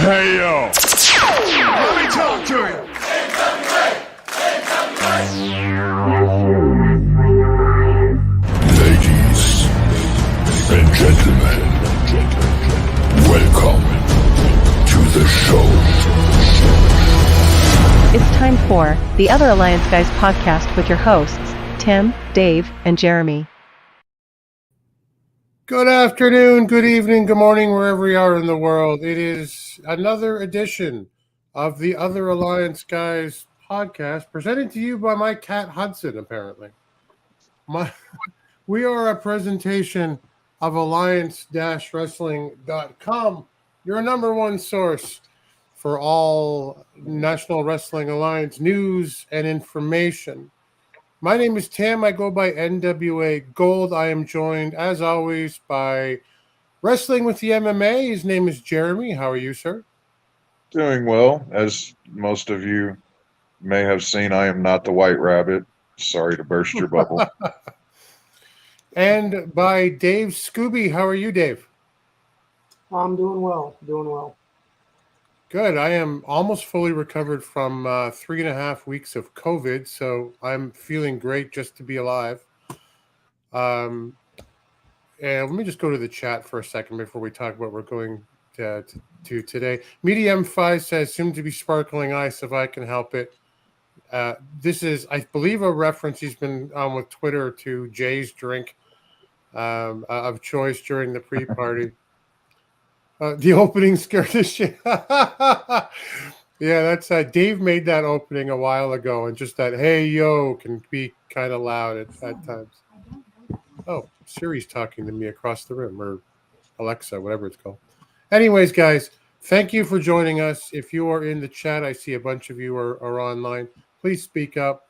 Hey, yo. Let me talk to you. Ladies and gentlemen, welcome to the show. It's time for the Other Alliance Guys podcast with your hosts, Tim, Dave, and Jeremy. Good afternoon, good evening, good morning, wherever you are in the world. It is another edition of the Other Alliance Guys podcast, presented to you by my cat Hudson, apparently. We are a presentation of alliance-wrestling.com, your number one source for all National Wrestling Alliance news and information. My name is Tim. I go by NWA Gold. I am joined, as always, by Wrestling with the MMA. His name is Jeremy. How are you, sir? Doing well. As most of you may have seen, I am not the White Rabbit. Sorry to burst your bubble. And by Dave Scooby. How are you, Dave? I'm doing well. Good. I am almost fully recovered from 3.5 weeks of COVID, so I'm feeling great just to be alive. And let me just go to the chat for a second before we talk about what we're going to today. Medium 5 says, soon to be sparkling ice if I can help it. This is, I believe, a reference he's been on with Twitter to Jay's drink of choice during the pre-party. The opening scared the shit. Yeah, that's Dave made that opening a while ago, and just that "hey yo" can be kind of loud at times. Oh, Siri's talking to me across the room, or Alexa, whatever it's called. Anyways, guys, thank you for joining us. If you are in the chat, I see a bunch of you are online. Please speak up.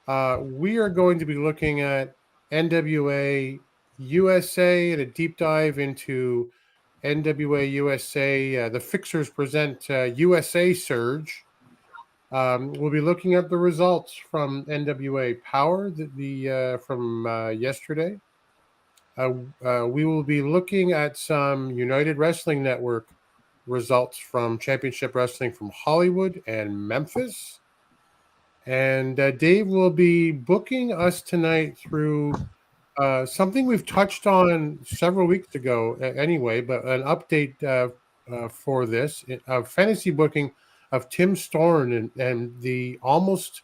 We are going to be looking at NWA USA and a deep dive into NWA USA, the Fixers present USA Surge. We'll be looking at the results from NWA Power from yesterday. We will be looking at some United Wrestling Network results from Championship Wrestling from Hollywood and Memphis. And Dave will be booking us tonight through something we've touched on several weeks ago anyway, but an update for this fantasy booking of Tim Storn and the almost,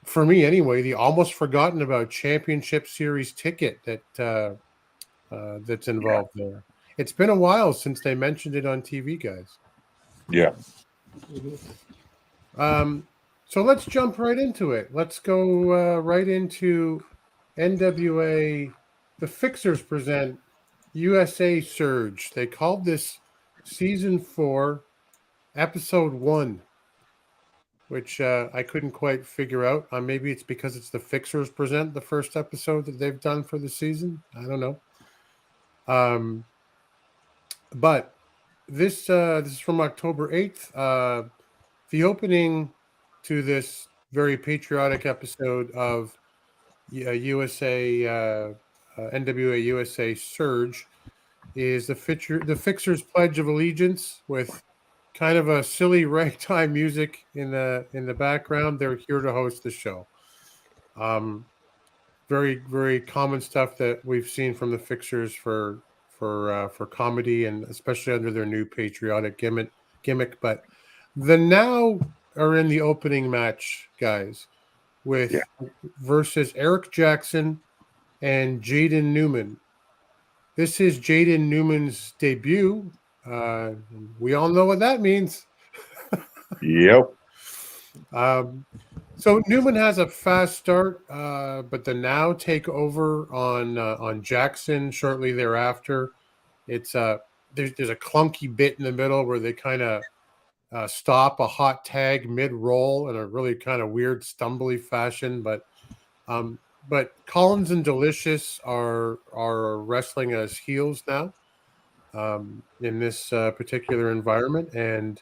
for me anyway, the almost forgotten about Championship Series ticket that's involved there. It's been a while since they mentioned it on TV, guys. Yeah. So let's jump right into it. Let's go right into NWA, the Fixers present USA Surge. They called this Season 4, Episode 1, which I couldn't quite figure out. Maybe it's because it's the Fixers present the first episode that they've done for the season. I don't know. But this is from October 8th. The opening to this very patriotic episode of NWA USA Surge is the Fixers Pledge of Allegiance with kind of a silly ragtime music in the background. They're here to host the show. Very, very common stuff that we've seen from the Fixers for comedy, and especially under their new patriotic gimmick. But the Now are in the opening match, guys, with versus Eric Jackson and Jaden Newman. This is Jaden Newman's debut. We all know what that means. Yep. So Newman has a fast start, but the Now take over on Jackson shortly thereafter. It's there's a clunky bit in the middle where they kind of stop a hot tag mid-roll in a really kind of weird, stumbly fashion. But Collins and Delicious are wrestling as heels now in this particular environment. And,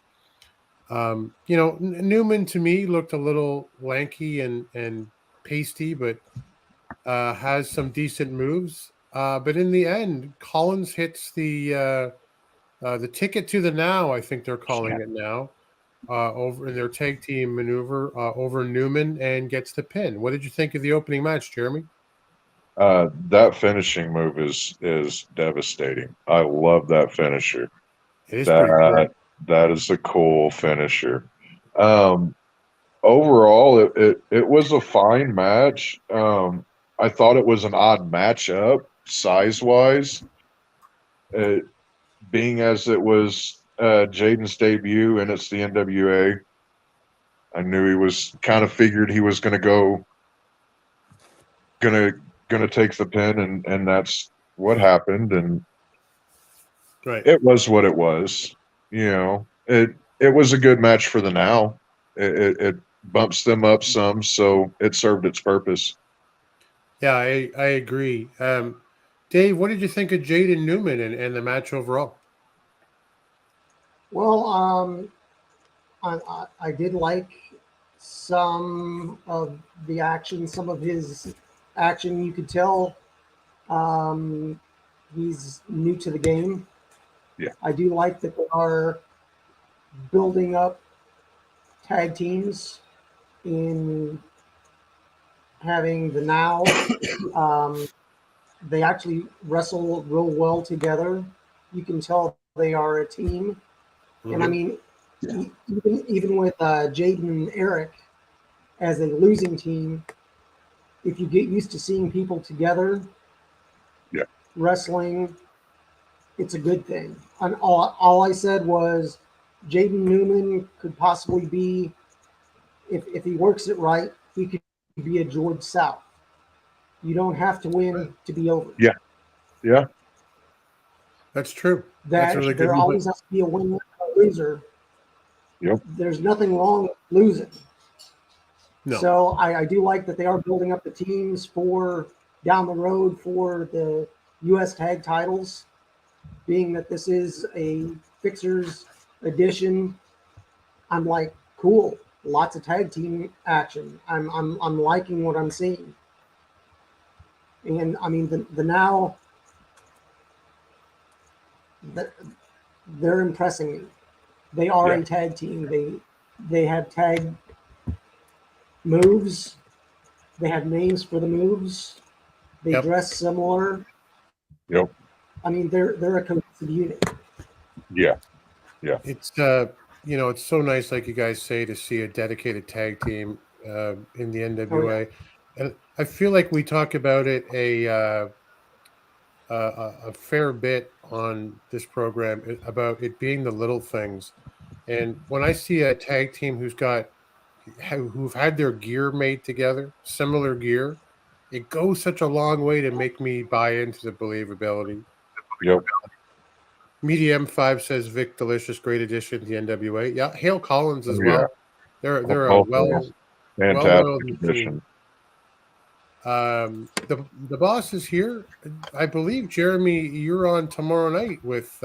Newman to me looked a little lanky and pasty, but has some decent moves. But in the end, Collins hits the The ticket to the Now, I think they're calling it now, over in their tag team maneuver over Newman and gets the pin. What did you think of the opening match, Jeremy? That finishing move is devastating. I love that finisher. It is pretty cool. That is a cool finisher. Overall, it was a fine match. I thought it was an odd matchup size wise, being as it was Jaden's debut and it's the NWA. I knew he was kind of figured he was going to take the pin, and that's what happened. And Right. it was what it was. You know, it was a good match for the Now. It bumps them up some, so it served its purpose. Yeah, I agree. Dave, what did you think of Jaden Newman and the match overall? Well, I did like some of the action, some of his action. You could tell he's new to the game. Yeah. I do like that they are building up tag teams in having the Now. They actually wrestle real well together. You can tell they are a team. Mm-hmm. And I mean, even with Jaden and Eric as a losing team, if you get used to seeing people together wrestling, it's a good thing. And all I said was Jaden Newman could possibly be, if he works it right, he could be a George South. You don't have to win to be over. Yeah. That's true. That's really good. There always has to be a winner and a loser. Yep. There's nothing wrong with losing. No. So I do like that they are building up the teams for down the road for the U.S. tag titles, being that this is a Fixers edition. I'm like, cool, lots of tag team action. I'm liking what I'm seeing. And I mean the Now, they're impressing me. They are a tag team. They have tag moves. They have names for the moves. They dress similar. Yep. I mean, they're a cohesive unit. Yeah. It's it's so nice, like you guys say, to see a dedicated tag team in the NWA, and I feel like we talk about it a fair bit on this program about it being the little things. And when I see a tag team who've had their gear made together, similar gear, it goes such a long way to make me buy into the believability. Yep. Media M5 says Vic Delicious, great addition to the NWA. Yeah, Hale Collins as well. They're a well-oiled addition. The boss is here. I believe, Jeremy, you're on tomorrow night with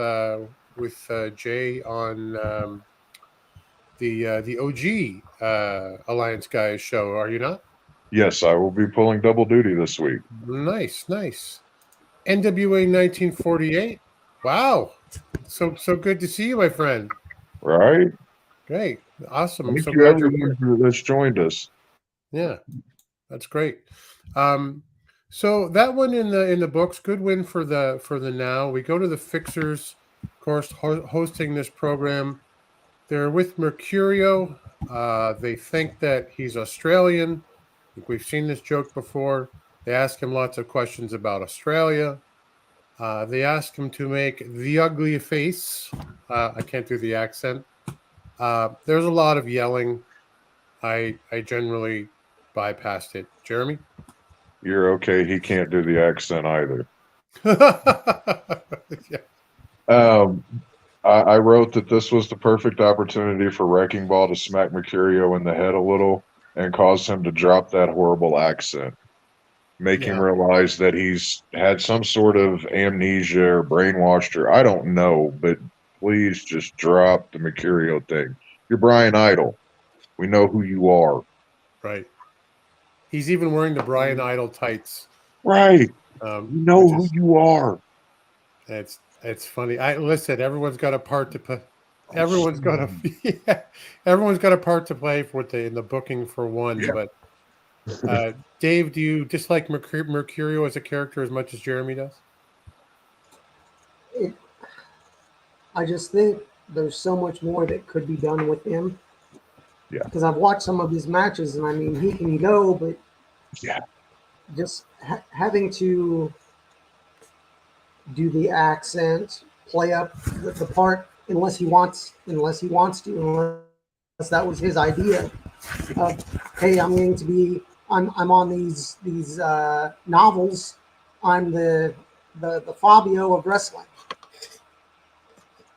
Jay on the OG Alliance Guys show. Are you not? Yes, I will be pulling double duty this week. Nice. NWA 1948. Wow. So good to see you, my friend. Right? Great. Awesome. Thank I'm so you, glad you're here. everyone that's joined us. Yeah, that's great. So that one in the books, good win for the Now. We go to the Fixers, of course, hosting this program. They're with Mercurio. They think that he's Australian. I think we've seen this joke before. They ask him lots of questions about Australia. They ask him to make the ugly face. I can't do the accent. There's a lot of yelling. I generally bypassed it. Jeremy? You're okay. He can't do the accent either. I wrote that this was the perfect opportunity for Wrecking Ball to smack Mercurio in the head a little and cause him to drop that horrible accent. Make him realize that he's had some sort of amnesia or brainwashed, or I don't know, but please just drop the Mercurio thing. You're Brian Idol. We know who you are. Right. He's even wearing the Brian Idol tights. Right. You know who you are. It's It's funny. I listen. Everyone's got a part to play. Everyone's got a yeah, everyone's got a part to play for in the booking for one. Yeah. But Dave, do you dislike Mercurio as a character as much as Jeremy does? I just think there's so much more that could be done with him. Yeah. Because I've watched some of his matches, and I mean, he can go, but Yeah. just having to do the accent, play up the part, unless he wants to, unless that was his idea of, hey, I'm going to be, I'm on these novels, I'm the Fabio of wrestling.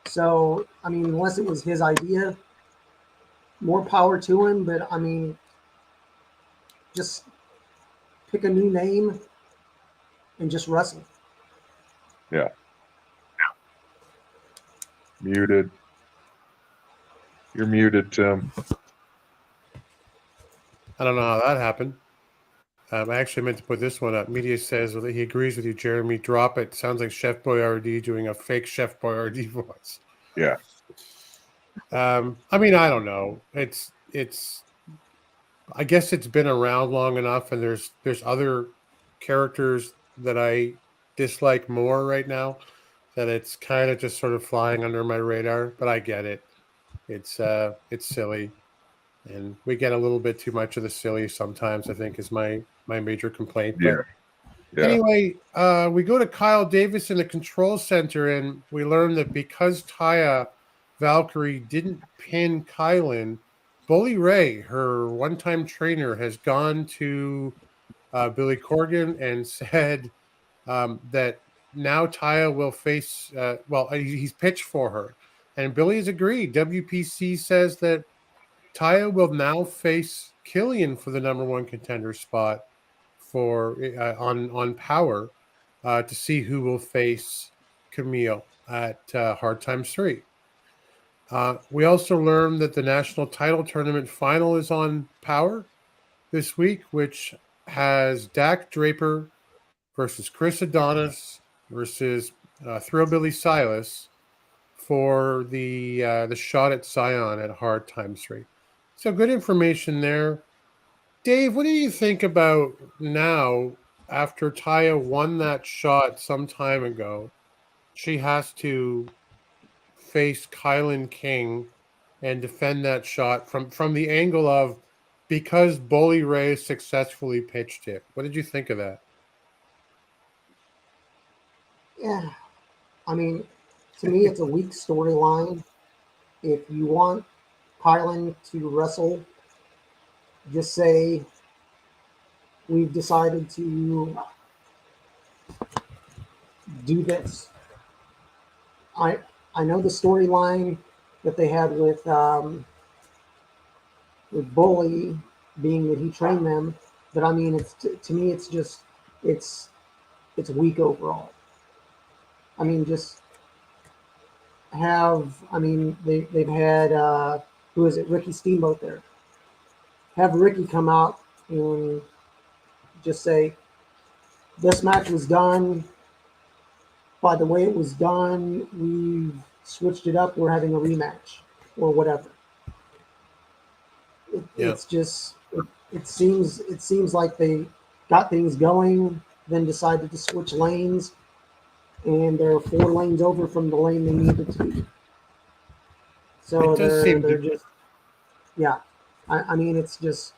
So I mean, unless it was his idea, more power to him. But I mean, just pick a new name and just wrestle. Yeah. Muted. You're muted, Tim. I don't know how that happened. I actually meant to put this one up. Media says that he agrees with you, Jeremy. Drop it. Sounds like Chef Boyardee doing a fake Chef Boyardee voice. Yeah. I mean, I don't know. It's. I guess it's been around long enough, and there's other characters that I dislike more right now. That it's kind of just sort of flying under my radar. But I get it. It's silly, and we get a little bit too much of the silly sometimes. I think is my major complaint. But Yeah. anyway, we go to Kyle Davis in the control center, and we learn that because Taya Valkyrie didn't pin Kylan, Bully Ray, her one-time trainer, has gone to Billy Corgan and said that now Taya will face. He's pitched for her, and Billy has agreed. WPC says that Taya will now face Killian for the number one contender spot for on Power to see who will face Camille at Hard Times 3. We also learned that the national title tournament final is on Power this week, which has Dak Draper versus Chris Adonis versus Thrillbilly Silas for the shot at Scion at Hard Times 3. So good information there. Dave, what do you think about now after Taya won that shot some time ago? She has to face Kylan King and defend that shot from the angle of because Bully Ray successfully pitched it. What did you think of that? Yeah, I mean, to me, it's a weak storyline. If you want Kylan to wrestle, just say we've decided to do this. I know the storyline that they had with Bully being that he trained them, but I mean, it's to me, it's just it's weak overall. I mean, just have they've had who is it, Ricky Steamboat there. Have Ricky come out and just say this match was done. By the way it was done, we've switched it up. We're having a rematch or whatever. It's just it seems like they got things going, then decided to switch lanes, and they're 4 lanes over from the lane they needed to be. So they're just I mean, it's just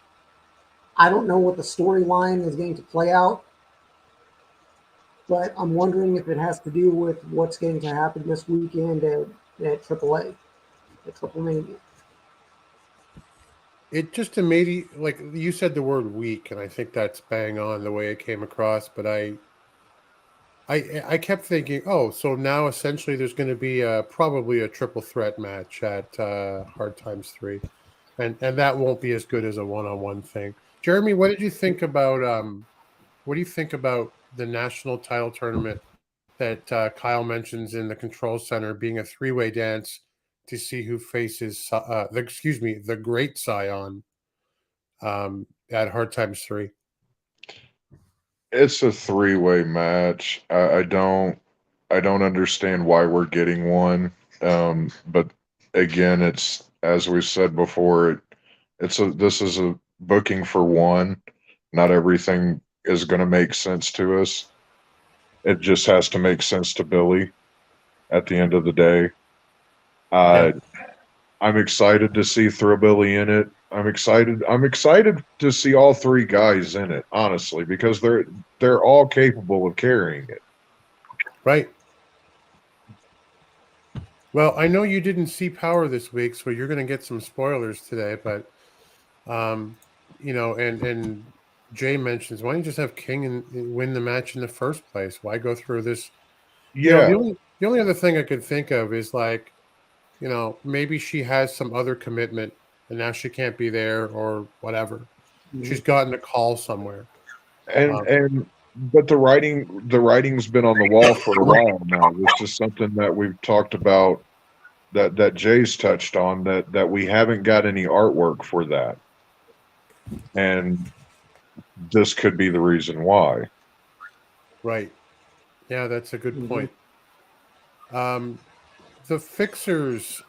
I don't know what the storyline is going to play out. But I'm wondering if it has to do with what's going to happen this weekend at AAA, at Triple Mania. It just immediately, like you said the word weak, and I think that's bang on the way it came across. But I kept thinking, oh, so now essentially there's going to be probably a triple threat match at Hard Times 3, and that won't be as good as a one-on-one thing. Jeremy, what did you think about the national title tournament that Kyle mentions in the control center being a 3-way dance to see who faces the great Scion at Hard Times 3? It's a 3-way match. I don't I don't understand why we're getting one. But again, it's as we said before, this is a booking for one. Not everything is going to make sense to us. It just has to make sense to Billy at the end of the day. Yeah. I'm excited to see Thrillbilly in it. I'm excited. I'm excited to see all three guys in it, honestly, because they're all capable of carrying it. Right. Well, I know you didn't see Power this week, so you're going to get some spoilers today. But, and Jay mentions, why don't you just have King and win the match in the first place? Why go through this? Yeah, The only other thing I could think of is like, maybe she has some other commitment and now she can't be there or whatever. She's gotten a call somewhere. but the writing's been on the wall for a while now. This is something that we've talked about, that Jay's touched on, that we haven't got any artwork for that, and this could be the reason why. Right. Yeah, that's a good point. The Fixers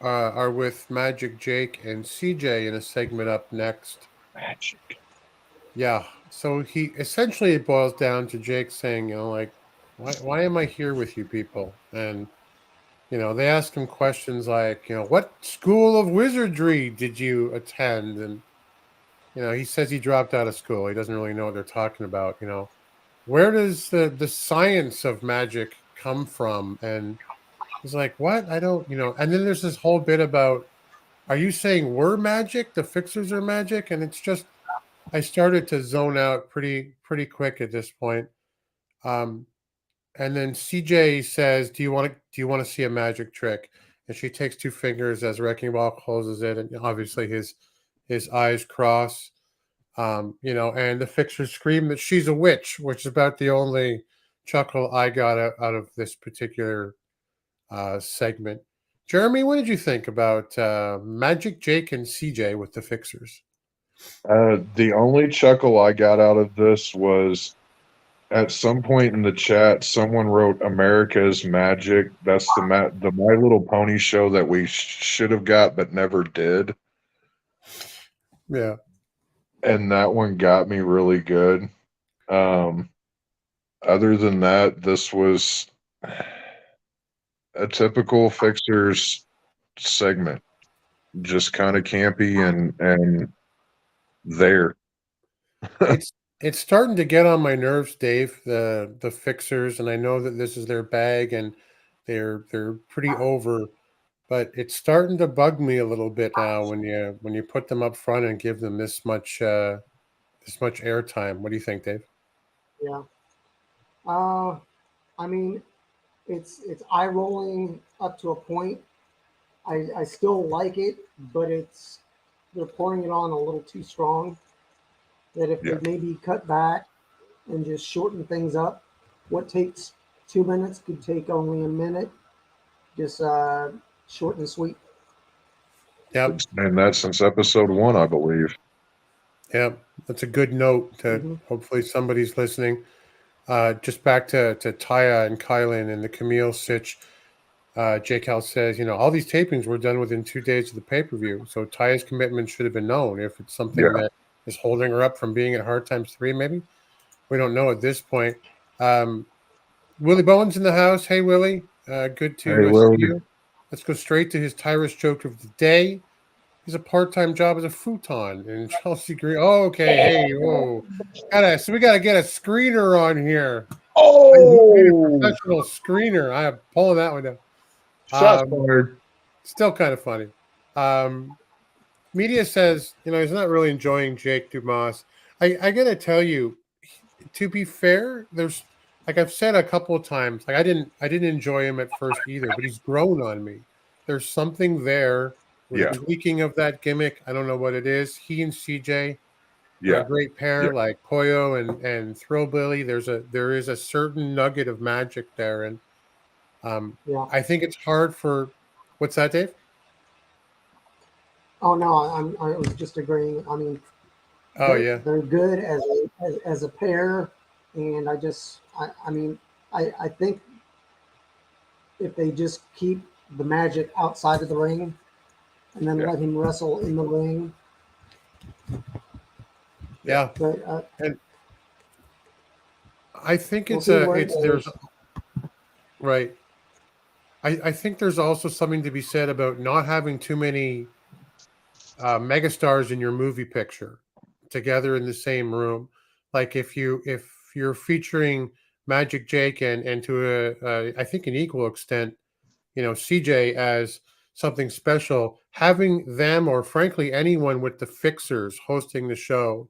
are with Magic Jake and CJ in a segment up next. Magic. Yeah. So it boils down to Jake saying, like, why am I here with you people? And, they ask him questions like, what school of wizardry did you attend? And, he says he dropped out of school. He doesn't really know what they're talking about. Where does the science of magic come from? And he's like, what? I don't, and then there's this whole bit about, are you saying we're magic? The Fixers are magic? And it's just, I started to zone out pretty quick at this point. And then CJ says, do you want to see a magic trick? And she takes two fingers as Wrecking Ball closes it. And obviously his eyes cross, and the Fixers scream that she's a witch, which is about the only chuckle I got out of this particular segment. Jeremy, what did you think about Magic Jake and CJ with the Fixers? The only chuckle I got out of this was at some point in the chat, someone wrote "America's Magic." That's the My Little Pony show that we should have got but never did. Yeah, and that one got me really good. Other than that, this was a typical Fixers segment, just kind of campy and there. it's starting to get on my nerves, Dave. The Fixers, and I know that this is their bag, and they're pretty over, but it's starting to bug me a little bit now when you put them up front and give them this much airtime. What do you think, Dave? Yeah. I mean, it's eye rolling up to a point. I still like it, but they're pouring it on a little too strong. That if they maybe cut back and just shorten things up, what takes 2 minutes could take only a minute. Just short and sweet. Yep. And that's since episode 1, I believe. Yep. That's a good note to hopefully somebody's listening. Just back to Taya and Kylan and the Camille sitch. Jake House says, all these tapings were done within 2 days of the pay-per-view. So Taya's commitment should have been known. If it's something that is holding her up from being at Hard Times 3, maybe. We don't know at this point. Willie Bowen's in the house. Hey, Willie. Good to see you. Let's go straight to his Tyrus joke of the day. He's a part-time job as a futon in Chelsea Green. Oh, okay. Hey, whoa. So we got to get a screener on here. Oh, professional screener. I am pulling that one down. Shots fired. Still kind of funny. Media says, he's not really enjoying Jake Dumas. I got to tell you, to be fair, there's, like I've said a couple of times, like I didn't enjoy him at first either, but he's grown on me. There's something there. With the tweaking of that gimmick. I don't know what it is. He and CJ are a great pair, like Koyo and Thrillbilly. There is a certain nugget of magic there, and I think it's hard for. What's that, Dave? Oh no, I was just agreeing. I mean, they're good as a pair, and I think if they just keep the magic outside of the ring and then let him wrestle in the ring. Yeah. But And I think we'll it's see where it there's goes. right. I think there's also something to be said about not having too many megastars in your movie picture together in the same room. Like if you're featuring Magic Jake and to I think an equal extent, CJ as something special, having them or frankly anyone with the fixers hosting the show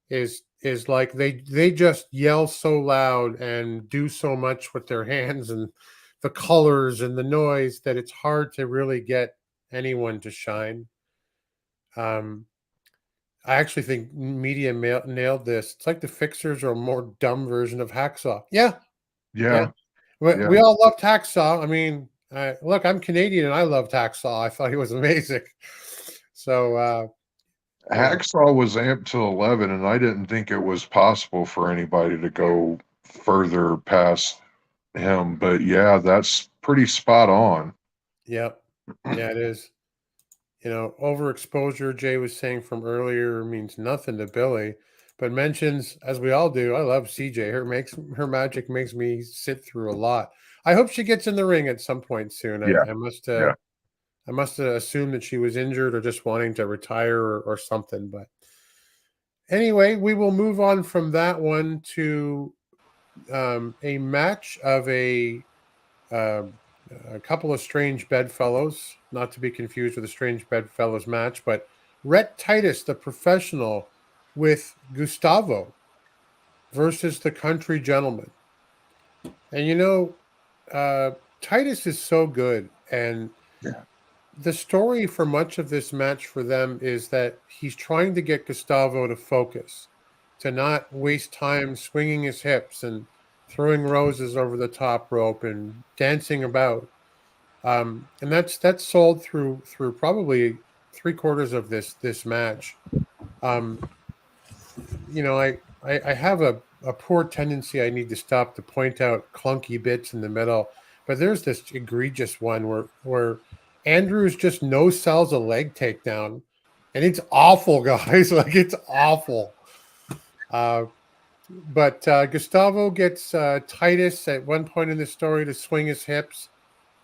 is like they just yell so loud and do so much with their hands and the colors and the noise that it's hard to really get anyone to shine. um I actually think media nailed this. It's like the fixers are a more dumb version of Hacksaw. Yeah, yeah. Yeah. We all loved Hacksaw. I mean, look, I'm Canadian and I loved Hacksaw. I thought he was amazing. So, Hacksaw was amped to 11, and I didn't think it was possible for anybody to go further past him. But yeah, that's pretty spot on. yeah, yeah, it is. Overexposure, Jay was saying from earlier, means nothing to Billy, but mentions, as we all do, I love CJ. Her magic makes me sit through a lot. I hope she gets in the ring at some point soon. Yeah. I must have assumed that she was injured or just wanting to retire or something. But anyway, we will move on from that one to a match of a couple of strange bedfellows, not to be confused with a strange bedfellows match, but Rhett Titus, the professional, with Gustavo versus the country gentleman. And Titus is so good. And the story for much of this match for them is that he's trying to get Gustavo to focus, to not waste time swinging his hips and throwing roses over the top rope and dancing about. And that's sold through probably 3/4 of this match. I have a poor tendency. I need to stop to point out clunky bits in the middle, but there's this egregious one where Andrews just no sells a leg takedown, and it's awful, guys. Like, it's awful. But Gustavo gets Titus at one point in the story to swing his hips,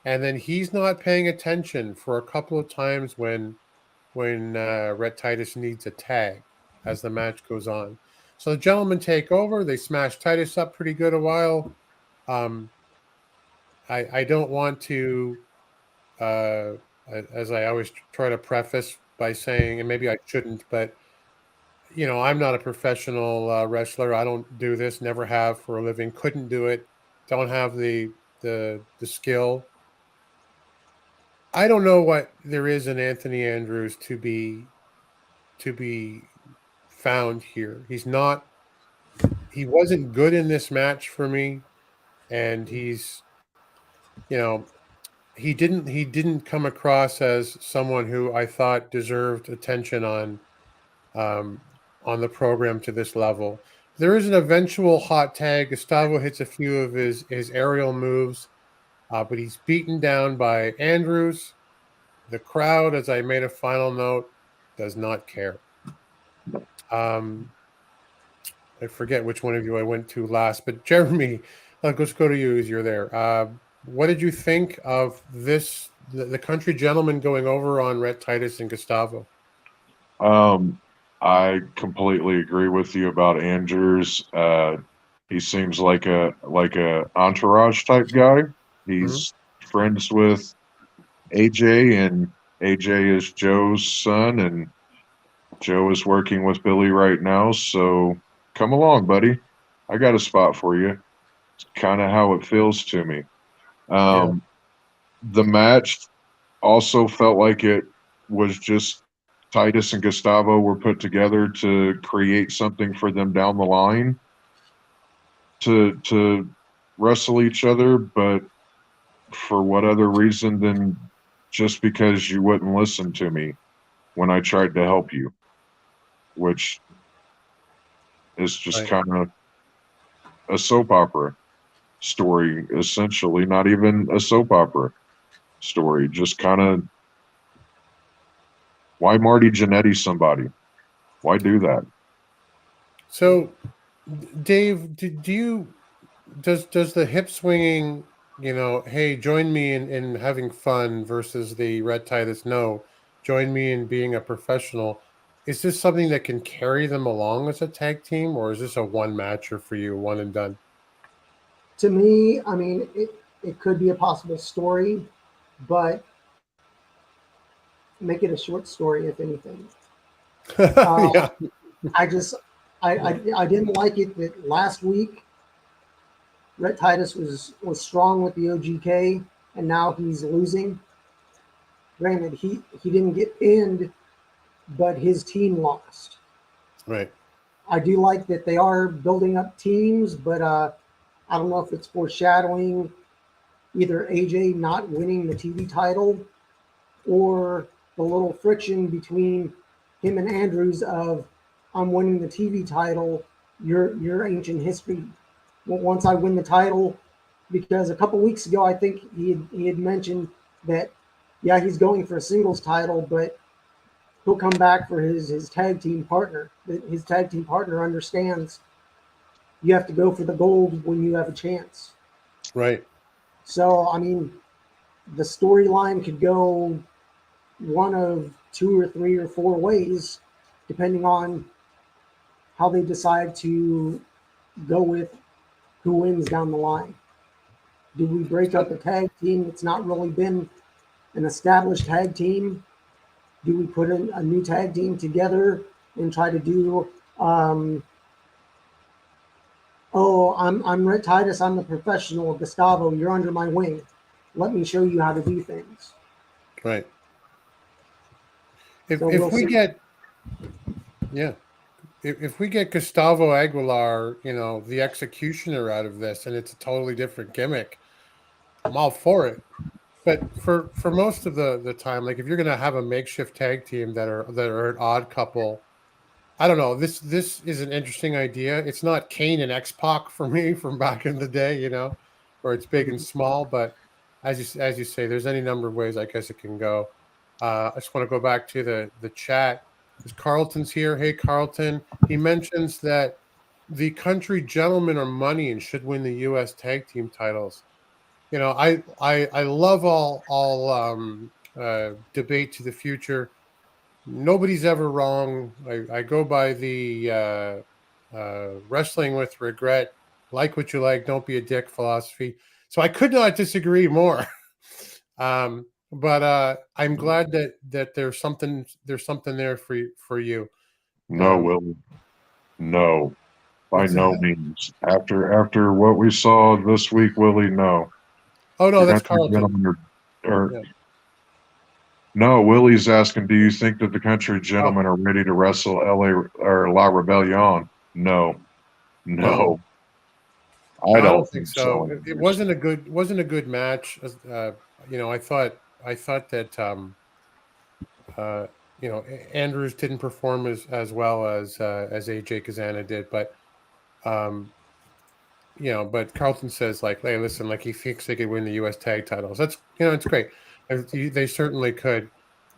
and then he's not paying attention for a couple of times when Rhett Titus needs a tag as the match goes on. So the gentlemen take over. They smash Titus up pretty good a while. I don't want to, as I always try to preface by saying, and maybe I shouldn't, but I'm not a professional wrestler. I don't do this, never have for a living. Couldn't do it. Don't have the skill. I don't know what there is in Anthony Andrews to be found here. He wasn't good in this match for me, and he didn't come across as someone who I thought deserved attention on the program to this level. There is an eventual hot tag. Gustavo hits a few of his aerial moves, but he's beaten down by Andrews. The crowd, as I made a final note, does not care. I forget which one of you I went to last, but Jeremy, let's go to you as you're there. What did you think of this, the country gentleman going over on Rhett Titus and Gustavo? I completely agree with you about Andrews. He seems like a entourage type guy. He's friends with AJ, and AJ is Joe's son, and Joe is working with Billy right now. So come along, buddy. I got a spot for you. It's kind of how it feels to me. The match also felt like it was just Titus and Gustavo were put together to create something for them down the line to wrestle each other, but for what other reason than just because you wouldn't listen to me when I tried to help you, which is just kind of a soap opera. story, essentially, not even a soap opera story. Just kind of, why Marty Jannetty somebody? Why do that? So, Dave, does the hip swinging, hey, join me in having fun versus the Red Titus, no, join me in being a professional. Is this something that can carry them along as a tag team, or is this a one matcher for you, one and done? To me, I mean, it could be a possible story, but make it a short story, if anything. Yeah. I didn't like it that last week Red Titus was strong with the OGK, and now he's losing. Granted, he didn't get pinned, but his team lost. Right. I do like that they are building up teams, but I don't know if it's foreshadowing either AJ not winning the TV title or the little friction between him and Andrews of, I'm winning the TV title, your ancient history. Once I win the title, because a couple weeks ago I think he had mentioned that, yeah, he's going for a singles title, but he'll come back for his tag team partner. His tag team partner understands you have to go for the gold when you have a chance. Right. So, I mean, the storyline could go one of 2 or 3 or 4 ways, depending on how they decide to go with who wins down the line. Do we break up a tag team that's not really been an established tag team? Do we put in a new tag team together and try to do, I'm Red Titus, I'm the professional. Gustavo, you're under my wing. Let me show you how to do things. Right. If we get Gustavo Aguilar, the executioner out of this, and it's a totally different gimmick, I'm all for it. But for most of the time, like if you're gonna have a makeshift tag team that are an odd couple, I don't know. This is an interesting idea. It's not Kane and X-Pac for me from back in the day, where it's big and small. But as you say, there's any number of ways I guess it can go. I just want to go back to the chat. Because Carlton's here. Hey, Carlton. He mentions that the country gentlemen are money and should win the U.S. tag team titles. I love all debate to the future. Nobody's ever wrong. I go by the wrestling with regret. Like what you like. Don't be a dick philosophy. So I could not disagree more. But I'm glad that there's something there for you. No, Willie. No, by What's no that? means. After what we saw this week, Willie, no. Oh no, The that's country Carlton. gentlemen are Yeah. No, Willie's asking, do you think that the country gentlemen Oh. are ready to wrestle LA or La Rebellion? No. No, I I don't don't think think so. so. It wasn't a good match. I thought that Andrews didn't perform as well as AJ Kazana did, but but Carlton says like, hey, listen, like he thinks they could win the U.S. tag titles. That's it's great. They certainly could.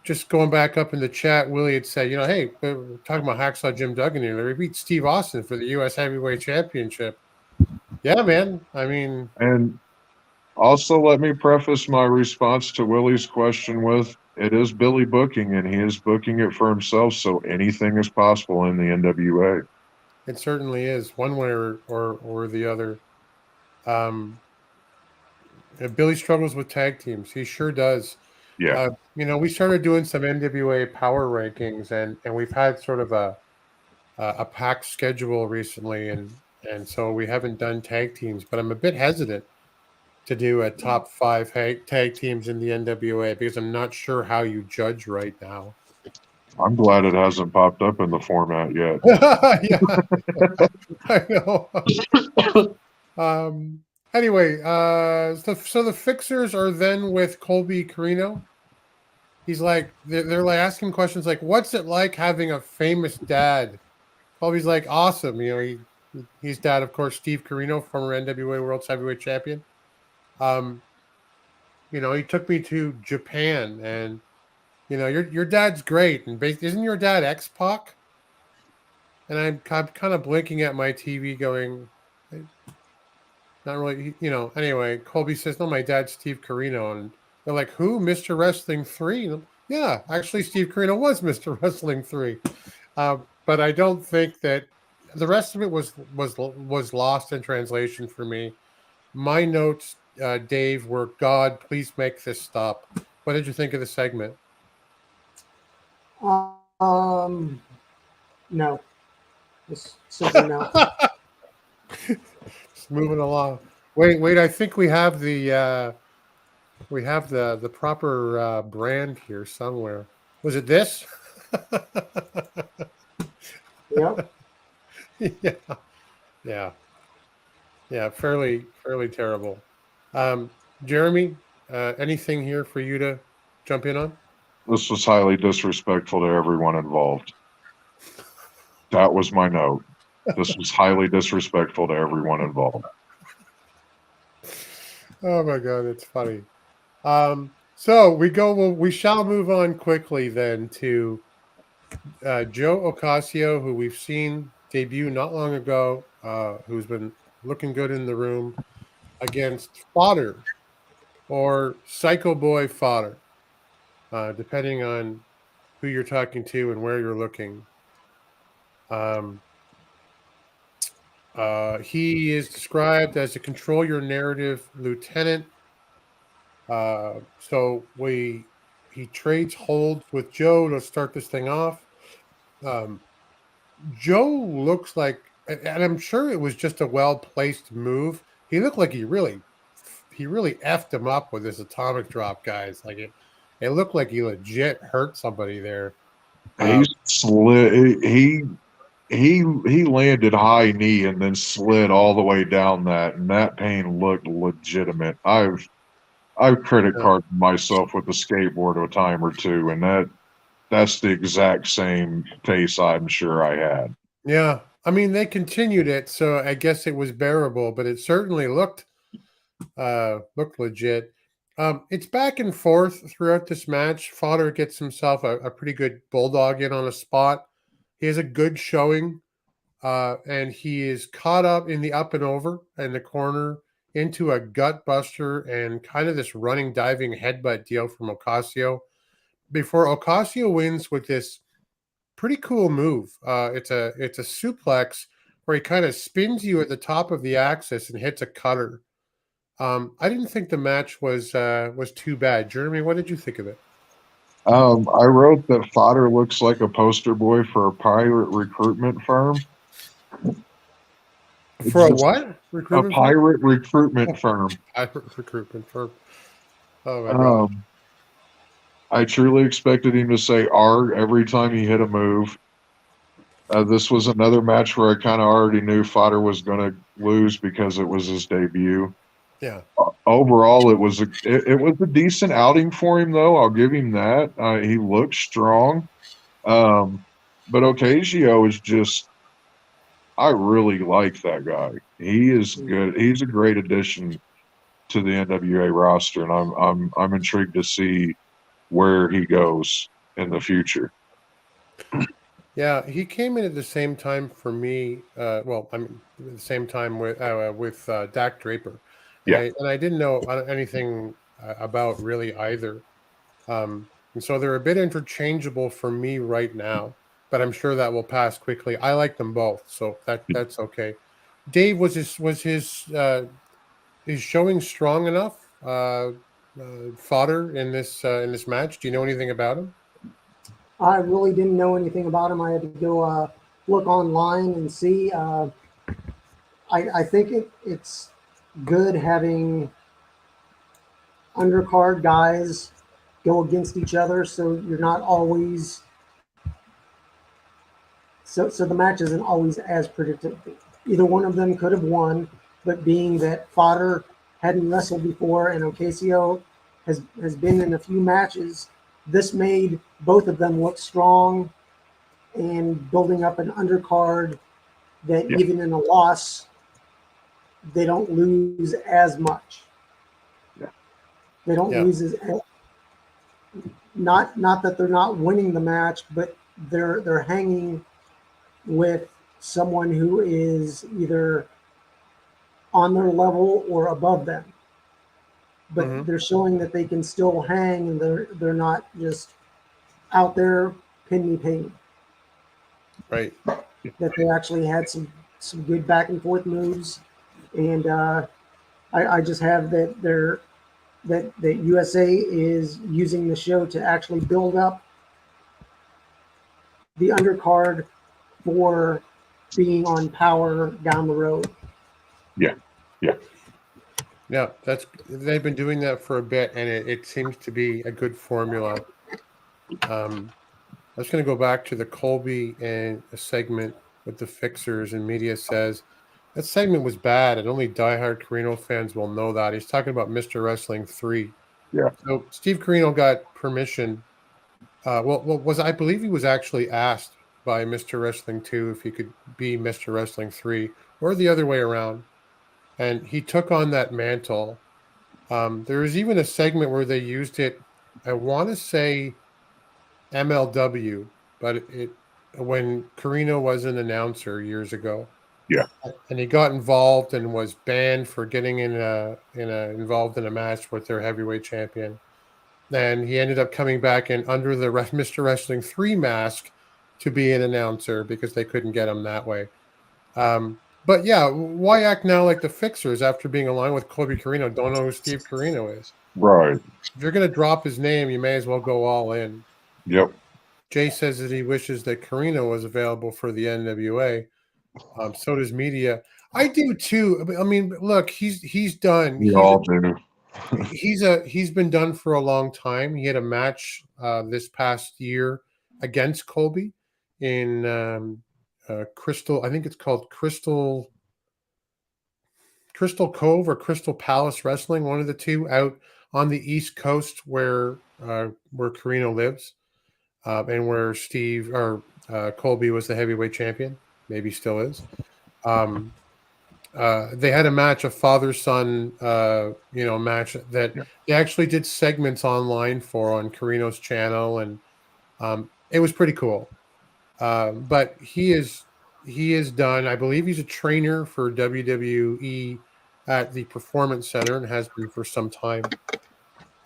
Just going back up in the chat, Willie had said, hey, we're talking about Hacksaw Jim Duggan here. They beat Steve Austin for the U.S. Heavyweight Championship. Yeah, man. I mean, And also, let me preface my response to Willie's question with, it is Billy booking, and he is booking it for himself, so anything is possible in the NWA. it certainly is one way or the other. Billy struggles with tag teams. He sure does. Yeah. We started doing some NWA power rankings, and we've had sort of a packed schedule recently, and so we haven't done tag teams. But I'm a bit hesitant to do a top 5 tag teams in the NWA because I'm not sure how you judge right now. I'm glad it hasn't popped up in the format yet. Yeah, I know. Anyway, so the Fixers are then with Colby Carino. He's like, they're like asking questions like, "What's it like having a famous dad?" Colby's like, "Awesome." He's dad, of course, Steve Carino, former NWA World Heavyweight Champion. He took me to Japan, and your dad's great. And isn't your dad X-Pac? And I'm kind of blinking at my TV, going, not really, Anyway, Colby says, "No, my dad's Steve Carino," and they're like, "Who? Mr. Wrestling 3?" And yeah, actually, Steve Carino was Mr. Wrestling 3. But I don't think that the rest of it was lost in translation for me. My notes, Dave, were, "God, please make this stop." What did you think of the segment? No. Just simply no. Just moving along. Wait! I think we have the proper brand here somewhere. Was it this? Yep. Yeah. Fairly terrible. Jeremy, anything here for you to jump in on? This was highly disrespectful to everyone involved. That was my note. This was highly disrespectful to everyone involved. Oh my God, it's funny. So we shall move on quickly then to Joe Ocasio, who we've seen debut not long ago, who's been looking good in the room, against Fodder, or Psycho Boy Fodder, depending on who you're talking to and where you're looking. He is described as a control your narrative lieutenant. So he trades holds with Joe to start this thing off. Joe looks like, and I'm sure it was just a well-placed move. He looked like he really effed him up with his atomic drop, guys. Like it looked like he legit hurt somebody there. He slid. He landed high knee and then slid all the way down that, and that pain looked legitimate. I've credit carded myself with a skateboard a time or two, and that's the exact same pace I'm sure I had. Yeah, I mean, they continued it, so I guess it was bearable, but it certainly looked legit. It's back and forth throughout this match. Fodder gets himself a pretty good bulldog in on a spot. He has a good showing, and he is caught up in the up and over in the corner into a gut buster and kind of this running diving headbutt deal from Ocasio before Ocasio wins with this pretty cool move. It's a suplex where he kind of spins you at the top of the axis and hits a cutter. I didn't think the match was too bad. Jeremy, what did you think of it? I wrote that Fodder looks like a poster boy for a pirate recruitment firm. For a what? A pirate recruitment firm. Pirate recruitment firm. Oh my God. I truly expected him to say "arg" every time he hit a move. This was another match where I kind of already knew Fodder was going to lose because it was his debut. Yeah. Overall, it was a decent outing for him, though. I'll give him that. He looked strong, but Ocasio is just. I really like that guy. He is good. He's a great addition to the NWA roster, and I'm intrigued to see where he goes in the future. Yeah, he came in at the same time for me. At the same time with Dak Draper. Yeah. And I didn't know anything about really either. And so they're a bit interchangeable for me right now, but I'm sure that will pass quickly. I like them both, so that's okay. Dave, was his showing strong enough? Fodder in this match. Do you know anything about him? I really didn't know anything about him. I had to go look online and see. I think it's good having undercard guys go against each other, so you're not always so the match isn't always as predictable. Either one of them could have won, but being that Fodder hadn't wrestled before and Ocasio has been in a few matches, this made both of them look strong and building up an undercard that even in a loss, they don't lose as much. Yeah. They don't lose as not that they're not winning the match, but they're hanging with someone who is either on their level or above them. But they're showing that they can still hang, and they're not just out there pin me, pay me. Right. That they actually had some good back and forth moves, and I just have that that USA is using the show to actually build up the undercard for being on Power down the road. Yeah. Yeah, they've been doing that for a bit, and it seems to be a good formula. I was going to go back to the Colby and a segment with the Fixers, and media says that segment was bad, and only diehard Carino fans will know that. He's talking about Mr. Wrestling 3. Yeah. So Steve Carino got permission. I believe he was actually asked by Mr. Wrestling 2 if he could be Mr. Wrestling 3, or the other way around. And he took on that mantle. There was even a segment where they used it, I want to say MLW, but it when Carino was an announcer years ago. Yeah. And he got involved and was banned for getting involved in a match with their heavyweight champion. Then he ended up coming back in under the Mr. Wrestling 3 mask to be an announcer because they couldn't get him that way. But yeah, why act now like the Fixers after being aligned with Colby Carino? Don't know who Steve Carino is. Right. If you're going to drop his name, you may as well go all in. Yep. Jay says that he wishes that Carino was available for the NWA. So does media. I do too. I mean, look, he's done. We all do. He's been done for a long time. He had a match this past year against Colby in Crystal. I think it's called Crystal Cove or Crystal Palace Wrestling. One of the two, out on the East Coast where Carino lives, and where Colby was the heavyweight champion. Maybe still is. They had a match, a father-son, match that they actually did segments online on Carino's channel, and it was pretty cool. But he is done. I believe he's a trainer for WWE at the Performance Center and has been for some time.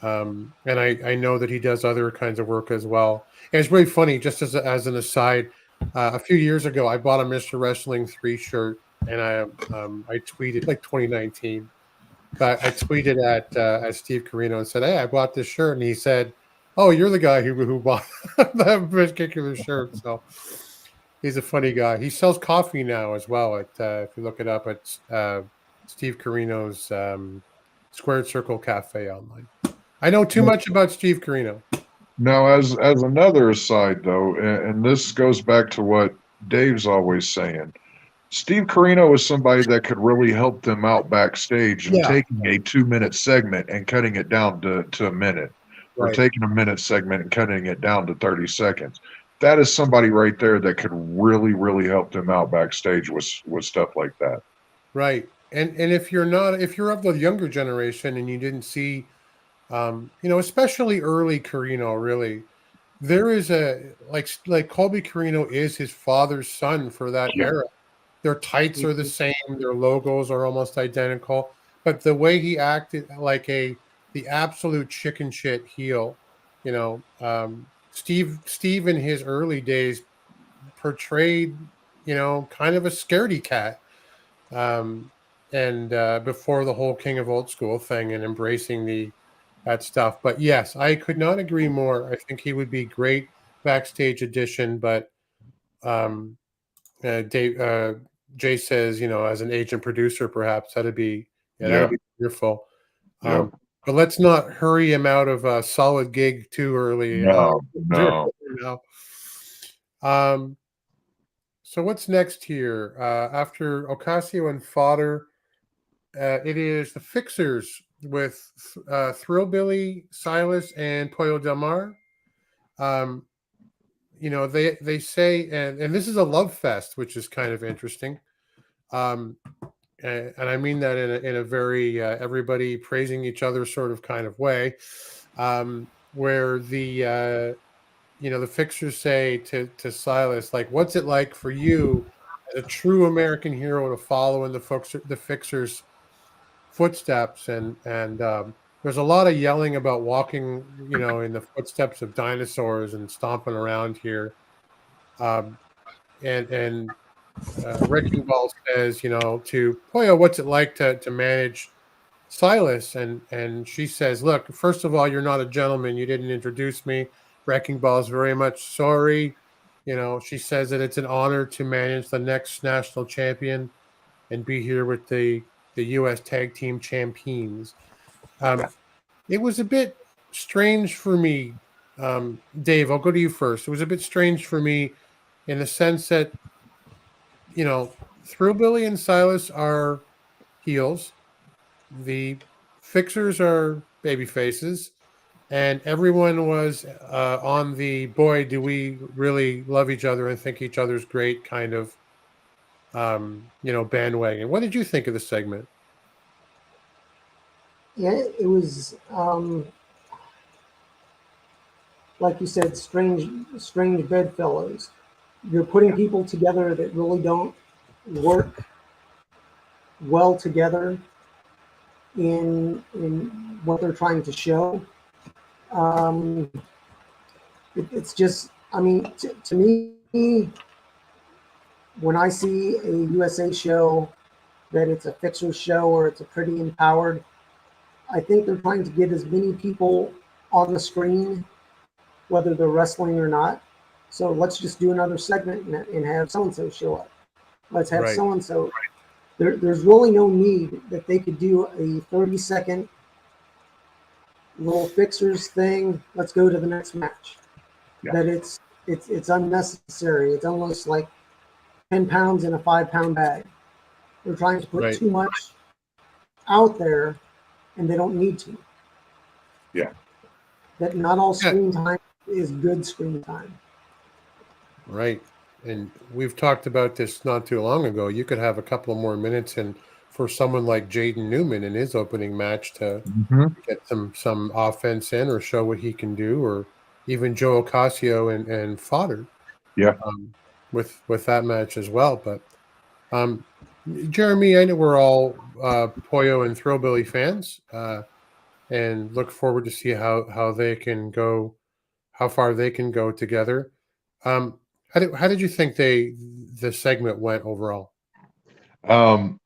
And I know that he does other kinds of work as well. And it's really funny, just as an aside, a few years ago, I bought a Mr. Wrestling 3 shirt, and I tweeted, like 2019. I tweeted at Steve Carino and said, "Hey, I bought this shirt," and he said, "Oh, you're the guy who bought that particular shirt." So he's a funny guy. He sells coffee now as well. If you look it up at Steve Carino's Squared Circle Cafe online. I know too much about Steve Carino. Now, as another aside, though, and this goes back to what Dave's always saying, Steve Carino is somebody that could really help them out backstage and taking a 2-minute segment and cutting it down to a minute, or taking a minute segment and cutting it down to 30 seconds. That is somebody right there that could really, really help them out backstage with stuff like that. Right. And if you're of the younger generation and you didn't see, especially early Carino, really, there is like Colby Carino is his father's son for that era. Their tights are the same. Their logos are almost identical. But the way he acted like the absolute chicken shit heel, Steve in his early days portrayed, kind of a scaredy cat. And before the whole King of Old School thing and embracing that stuff. But yes, I could not agree more. I think he would be great backstage addition, but Jay says, as an agent producer, perhaps that'd be wonderful. But let's not hurry him out of a solid gig too early. No. So what's next here? After Ocasio and Fodder, it is the Fixers with Thrillbilly, Silas, and Pollo Del Mar. they say, and this is a love fest, which is kind of interesting. And I mean that in a very everybody praising each other sort of kind of way, where the fixers say to Silas, like, what's it like for you as a true American hero to follow in the fixers' footsteps? And there's a lot of yelling about walking, in the footsteps of dinosaurs and stomping around here. Um, and Wrecking Ball says, to Pollo, what's it like to manage Silas? And she says, look, first of all, you're not a gentleman. You didn't introduce me. Wrecking Ball is very much sorry. She says that it's an honor to manage the next national champion and be here with the U.S. Tag Team Champions. It was a bit strange for me. Dave, I'll go to you first. It was a bit strange for me in the sense that, Thrillbilly and Silas are heels. The fixers are baby faces. And everyone was on the, boy, do we really love each other and think each other's great kind of, bandwagon. What did you think of the segment? Yeah, it was like you said, strange bedfellows. You're putting people together that really don't work well together in what they're trying to show. It's just, I mean, to me, when I see a USA show that it's a fixer show or it's a pretty empowered, I think they're trying to get as many people on the screen, whether they're wrestling or not. So let's just do another segment and have so-and-so show up. Let's have Right. so-and-so. There's really no need that they could do a 30-second little fixers thing. Let's go to the next match. Yeah. That it's unnecessary. It's almost like 10 pounds in a 5-pound bag. They're trying to put Right. too much out there, and they don't need to. Yeah. That not all screen time is good screen time. Right. And we've talked about this not too long ago. You could have a couple of more minutes and for someone like Jaden Newman in his opening match to get some offense in or show what he can do, or even Joe Ocasio and Fodder. Yeah. With that match as well. But Jeremy, I know we're all Pollo and Thrillbilly fans, and look forward to see how they can go, how far they can go together. How did you think the segment went overall? I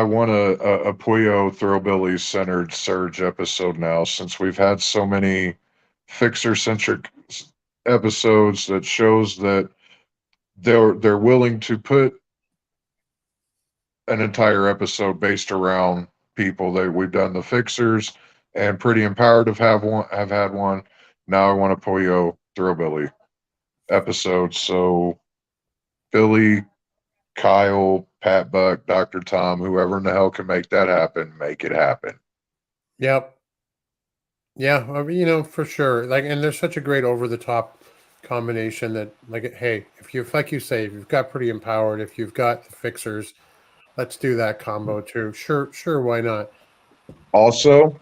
want a Pollo Thrillbilly centered Surge episode now, since we've had so many fixer centric episodes that shows that they're willing to put an entire episode based around people. We've done the fixers and Pretty Empowered have had one. Now I want a Pollo Thrillbilly episode. So Billy, Kyle, Pat Buck, Dr. Tom, whoever in the hell can make that happen, make it happen. Yep. Yeah, I mean, for sure. Like, and there's such a great over the top combination that, like, hey, if like you say, if you've got Pretty Empowered, if you've got the fixers, let's do that combo too. Sure, why not? Also,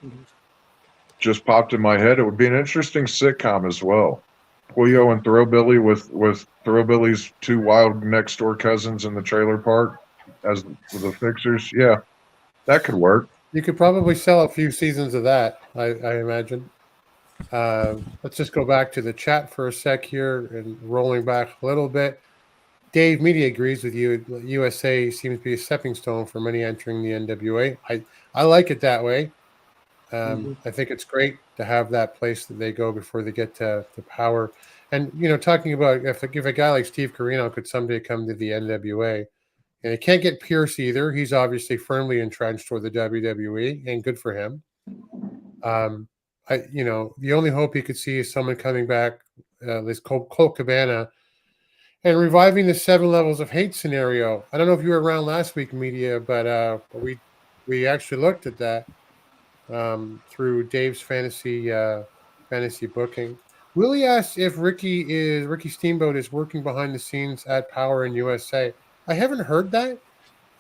just popped in my head, it would be an interesting sitcom as well. Pollo and Thrillbilly with Thrillbilly's two wild next door cousins in the trailer park as the fixers. Yeah, that could work. You could probably sell a few seasons of that, I imagine. Let's just go back to the chat for a sec here and rolling back a little bit. Dave Media agrees with you. USA seems to be a stepping stone for many entering the NWA. I like it that way. I think it's great to have that place that they go before they get to power. And, talking about if a guy like Steve Carino could someday come to the NWA, and it can't get Pierce either. He's obviously firmly entrenched with the WWE, and good for him. The only hope he could see is someone coming back, this Colt Cabana, and reviving the 7 levels of hate scenario. I don't know if you were around last week, Media, but we actually looked at that through Dave's fantasy booking. Willie asks if Ricky Steamboat is working behind the scenes at Power in USA. I haven't heard that.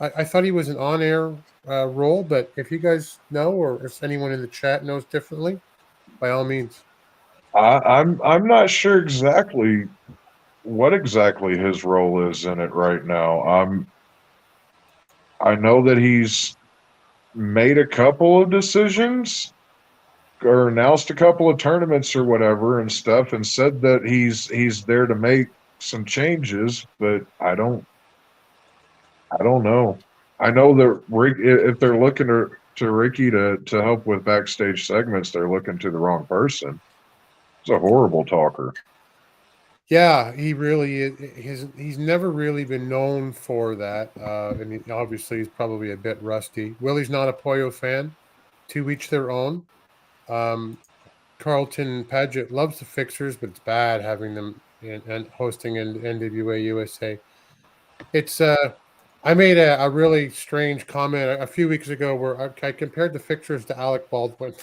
I thought he was an on-air role, but if you guys know, or if anyone in the chat knows differently, by all means. I'm not sure exactly what exactly his role is in it right now. I know that he's made a couple of decisions or announced a couple of tournaments or whatever and stuff, and said that he's there to make some changes, but I don't know. I know that if they're looking to Ricky to help with backstage segments, they're looking to the wrong person. He's a horrible talker. Yeah, he really is. He's never really been known for that. And obviously, he's probably a bit rusty. Willie's not a Pollo fan. To each their own. Carlton Paget loves the Fixers, but it's bad having them and hosting in NWA USA. It's I made a really strange comment a few weeks ago where I compared the Fixers to Alec Baldwin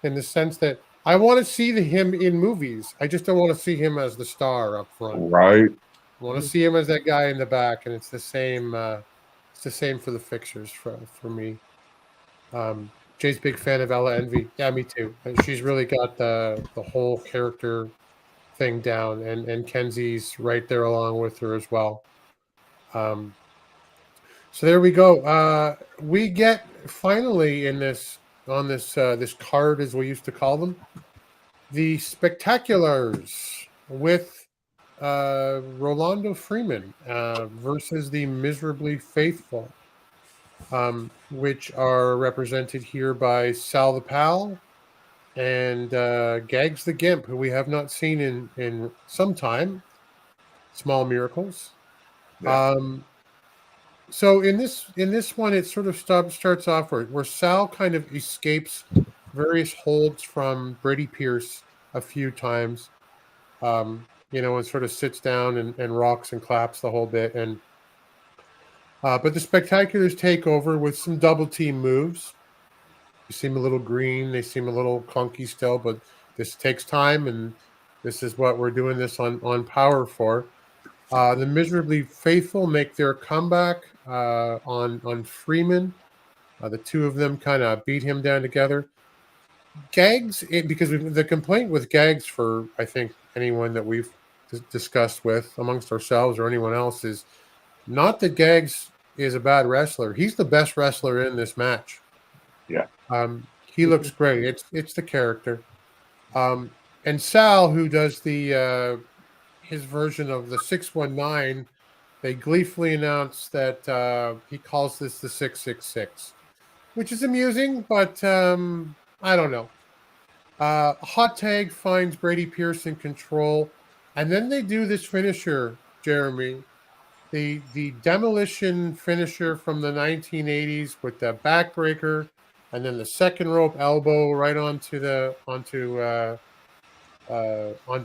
in the sense that I want to see him in movies. I just don't want to see him as the star up front. Right. I want to see him as that guy in the back, and it's the same. It's the same for the Fixers for me. Jay's a big fan of Ella Envy. Yeah, me too. She's really got the whole character thing down, and Kenzie's right there along with her as well. So there we go. We get finally in this card, as we used to call them, the Spectaculars with Rolando Freeman versus the Miserably Faithful, which are represented here by Sal the Pal and Gags the Gimp, who we have not seen in some time. Small Miracles. Yeah. So in this one, it sort of starts off where Sal kind of escapes various holds from Brady Pierce a few times, and sort of sits down and rocks and claps the whole bit. And but the Spectaculars take over with some double team moves. They seem a little green. They seem a little clunky still, but this takes time, and this is what we're doing this on Power for. The Miserably Faithful make their comeback on Freeman. The two of them kind of beat him down together. Gags, because the complaint with Gags for, I think, anyone that we've discussed with amongst ourselves or anyone else is not that Gags is a bad wrestler. He's the best wrestler in this match. Yeah. He looks great. It's the character. And Sal, who does his version of the 619, they gleefully announce that he calls this the 666, which is amusing, but I don't know. Hot Tag finds Brady Pierce in control, and then they do this finisher, Jeremy, the demolition finisher from the 1980s with the backbreaker, and then the second rope elbow right onto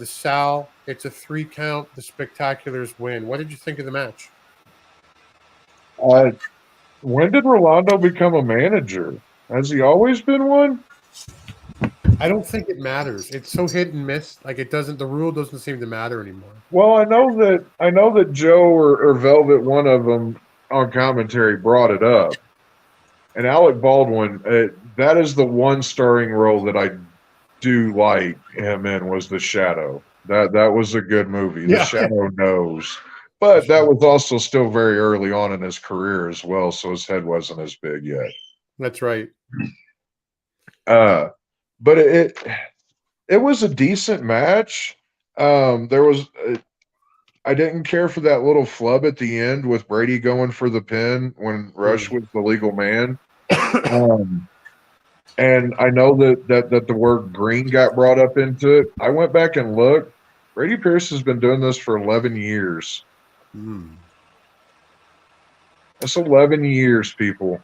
Sal. It's a 3 count. The Spectaculars win. What did you think of the match? When did Rolando become a manager? Has he always been one? I don't think it matters. It's so hit and miss. Like the rule doesn't seem to matter anymore. Well, I know that Joe or Velvet, one of them on commentary, brought it up. And Alec Baldwin, that is the one starring role that I do like him in, was The Shadow. That was a good movie. The Shadow knows. But that was also still very early on in his career as well, so his head wasn't as big yet. That's right. But it was a decent match. I didn't care for that little flub at the end with Brady going for the pin when Rush was the legal man. And I know that the word green got brought up into it. I went back and looked. Brady Pierce has been doing this for 11 years. That's 11 years, people.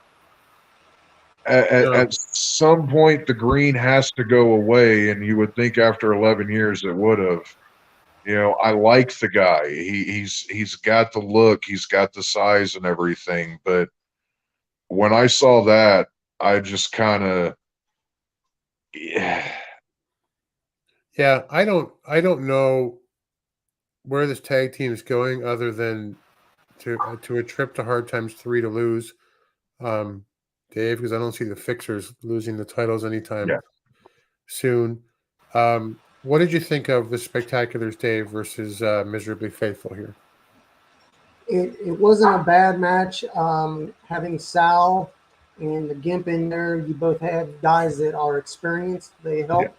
At some point, the green has to go away, and you would think after 11 years it would have. I like the guy. He's got the look, he's got the size and everything. But when I saw that, I just kind of, Yeah, I don't know where this tag team is going other than to a trip to Hard Times 3 to lose, Dave, because I don't see the Fixers losing the titles anytime Yeah. soon. What did you think of the Spectaculars, Dave, versus Miserably Faithful here? It wasn't a bad match. Having Sal and the Gimp in there, you both have guys that are experienced. They help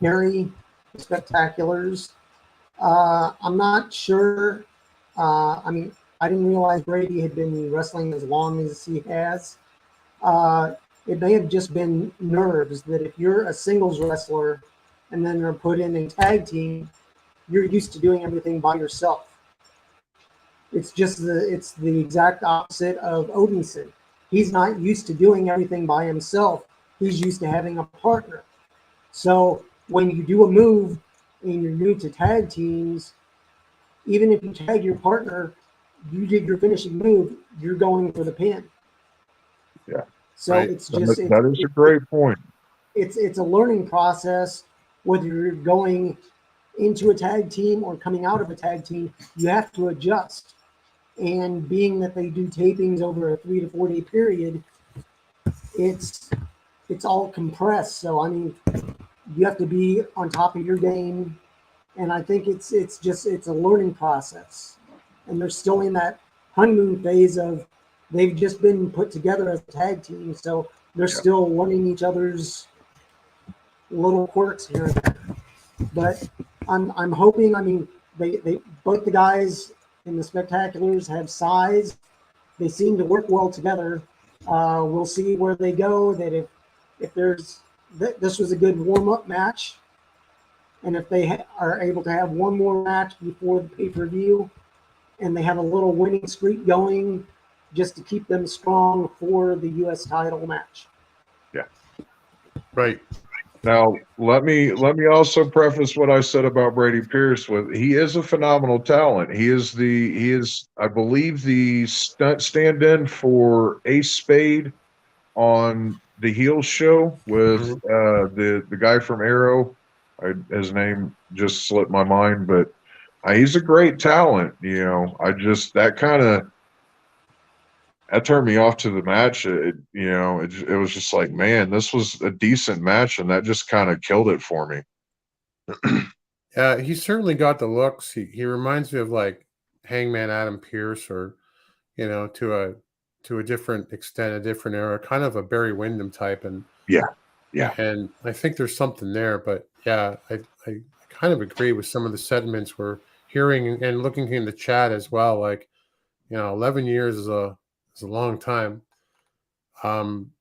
carry the Spectaculars. I'm not sure. I mean, I didn't realize Brady had been wrestling as long as he has. It may have just been nerves that if you're a singles wrestler and then you're put in a tag team, you're used to doing everything by yourself. It's the exact opposite of Odinson. He's not used to doing everything by himself. He's used to having a partner. So when you do a move and you're new to tag teams, even if you tag your partner, you did your finishing move, you're going for the pin. Yeah. So Right. it's just That is a great point. it's a learning process. Whether you're going into a tag team or coming out of a tag team, you have to adjust. And being that they do tapings over a 3 to 4 day period, it's all compressed. So I mean, you have to be on top of your game, and I think it's a learning process. And they're still in that honeymoon phase of they've just been put together as a tag team, so they're still learning each other's little quirks here and there. But I'm hoping. I mean, they both the guys in the Spectaculars have size. They seem to work well together. We'll see where they go. That if there's this was a good warm up match, and if they are able to have one more match before the pay-per-view, and they have a little winning streak going, just to keep them strong for the U.S. title match. Yeah. Right. Now, let me also preface what I said about Brady Pierce with he is a phenomenal talent. He is I believe the stand-in for Ace Spade on the Heels show with the guy from Arrow. His name just slipped my mind, but he's a great talent. You know, that turned me off to the match. It was just like, man, this was a decent match, and that just kind of killed it for me. He certainly got the looks. He reminds me of like Hangman Adam Pearce, or to a different extent, a different era, kind of a Barry Windham type. And Yeah. And I think there's something there. But yeah, I kind of agree with some of the sentiments we're hearing and looking in the chat as well. Like, 11 years is a long time. Carlton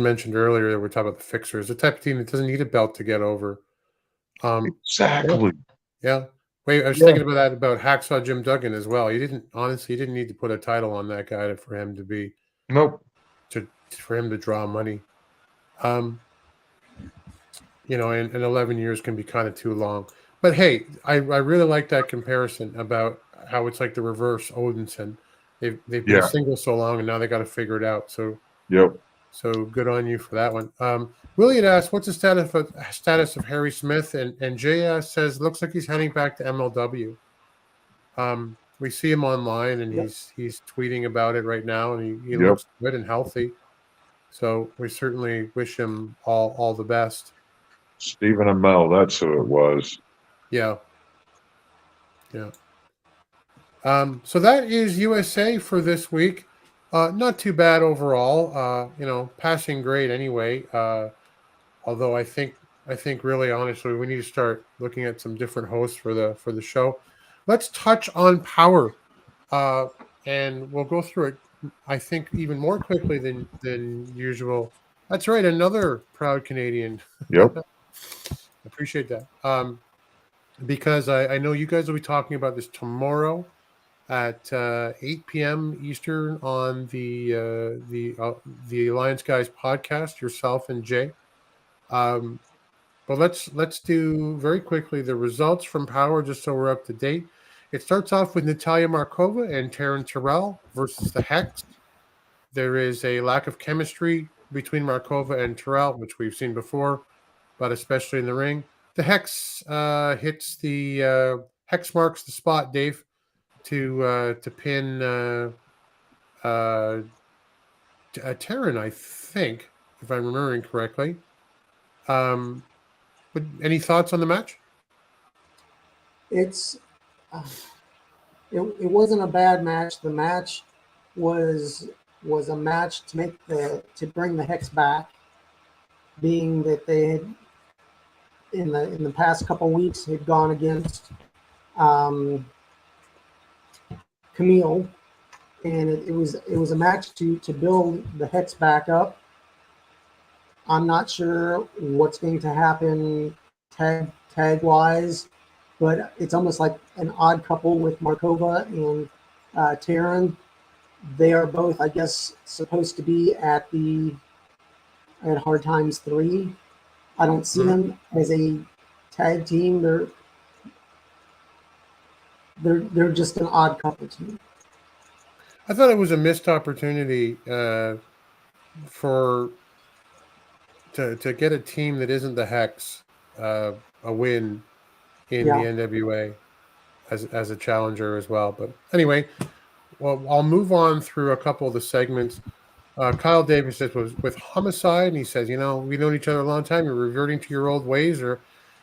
mentioned earlier that we're talking about the Fixers, the type of team that doesn't need a belt to get over. Exactly. Yeah. Wait, I was thinking about that about Hacksaw Jim Duggan as well. You didn't need to put a title on that guy for him to be for him to draw money. And 11 years can be kind of too long. But hey, I really like that comparison about how it's like the reverse Odinson. They've been single so long, and now they got to figure it out. So So good on you for that one. Willie had asked, "What's the status of Harry Smith?" And JS says, "Looks like he's heading back to MLW." We see him online, and he's tweeting about it right now, and he looks good and healthy. So we certainly wish him all the best. Stephen Amell, that's who it was. Yeah. So that is USA for this week. Not too bad overall. Passing grade anyway. Although I think really honestly we need to start looking at some different hosts for the show. Let's touch on Power, and we'll go through it. I think even more quickly than usual. That's right, another proud Canadian. Yep. Appreciate that. Because I know you guys will be talking about this tomorrow at 8 p.m. Eastern on the Alliance Guys podcast, yourself and Jay. But let's do very quickly the results from Power, just so we're up to date. It starts off with Natalia Markova and Taryn Terrell versus the Hex. There is a lack of chemistry between Markova and Terrell, which we've seen before, but especially in the ring. The Hex hits the Hex marks the spot, Dave, to pin Taryn, I think, if I'm remembering correctly. But any thoughts on the match? It's it wasn't a bad match. The match was a match to bring the Hex back, being that they had in the past couple weeks had gone against Camille, and it was a match to build the Hex back up. I'm not sure what's going to happen tag wise, but it's almost like an odd couple with Markova and Taryn. They are both, I guess, supposed to be at Hard Times 3. I don't see them as a tag team. They're just an odd couple to me. I thought it was a missed opportunity to get a team that isn't the Hex a win in the NWA as a challenger as well. But anyway, well, I'll move on through a couple of the segments. Kyle Davis says was with Homicide, and he says, we've known each other a long time. You're reverting to your old ways. Or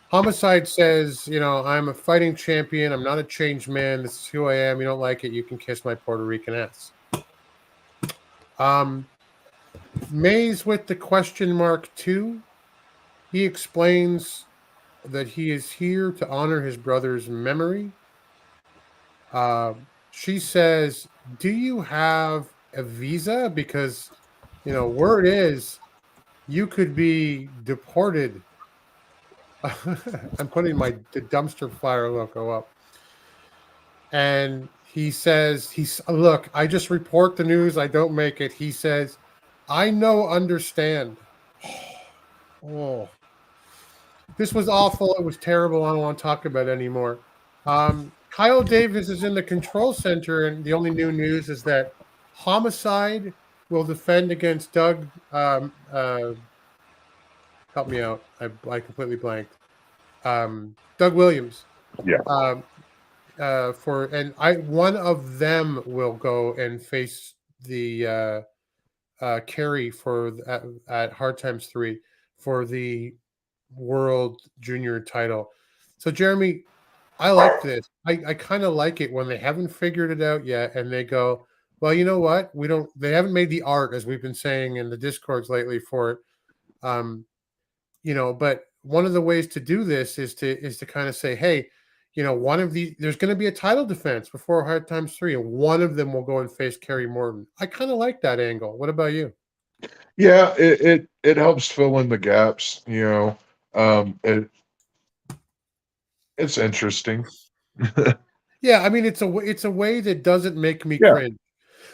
Homicide says, I'm a fighting champion. I'm not a changed man. This is who I am. You don't like it, you can kiss my Puerto Rican ass. Mays with the question mark 2. He explains that he is here to honor his brother's memory. She says, do you have a visa? Because, word is you could be deported. I'm putting the dumpster fire logo up. And he says, look, I just report the news. I don't make it. He says, I understand. Oh, this was awful. It was terrible. I don't want to talk about it anymore. Kyle Davis is in the control center, and the only new news is that Homicide will defend against Doug. Help me out. I completely blanked. Doug Williams. Yeah. One of them will go and face the Kerry at Hard Times 3 for the World Junior title. So Jeremy, I like this. I kind of like it when they haven't figured it out yet, and they go, well, you know what? They haven't made the art, as we've been saying in the Discords lately, for it. But one of the ways to do this is to kind of say, hey, there's going to be a title defense before Hard Times 3, and one of them will go and face Kerry Morton. I kind of like that angle. What about you? Yeah, it helps fill in the gaps. It's interesting. Yeah, I mean, it's a way that doesn't make me cringe.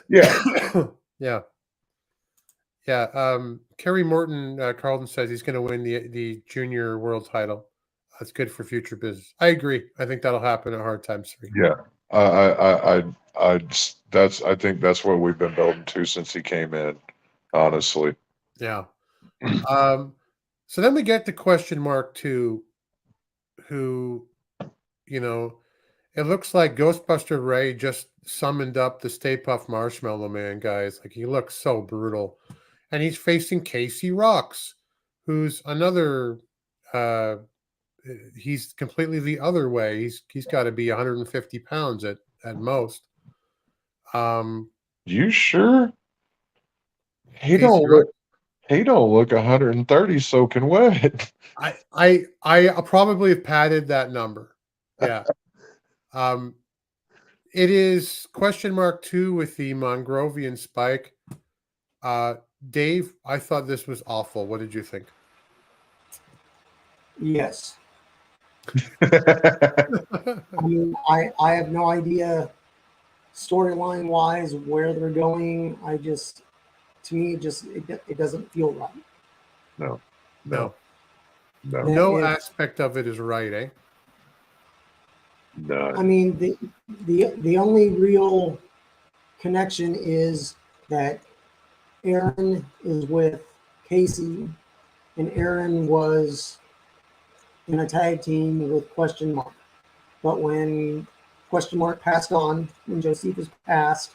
Yeah. Yeah. Kerry Morton, Carlton says he's going to win the junior world title. That's good for future business. I agree. I think that'll happen at Hard Times 3. Yeah. I think that's what we've been building to since he came in, honestly. Yeah. So then we get to question mark 2, who, it looks like Ghostbuster Ray just summoned up the Stay Puft Marshmallow Man, guys. Like, he looks so brutal. And he's facing Casey Rocks, who's another he's completely the other way. He's got to be 150 pounds at most. You sure? He don't look 130 soaking wet. I probably have padded that number. Yeah. It is question mark 2 with the Mongrovian spike. Dave, I thought this was awful. What did you think? Yes. I mean, I have no idea storyline wise where they're going. To me, it doesn't feel right. No aspect of it is right, eh? No. I mean, the only real connection is that Aaron is with Casey and Aaron was in a tag team with Question Mark. But when Question Mark passed on, when Josephus passed,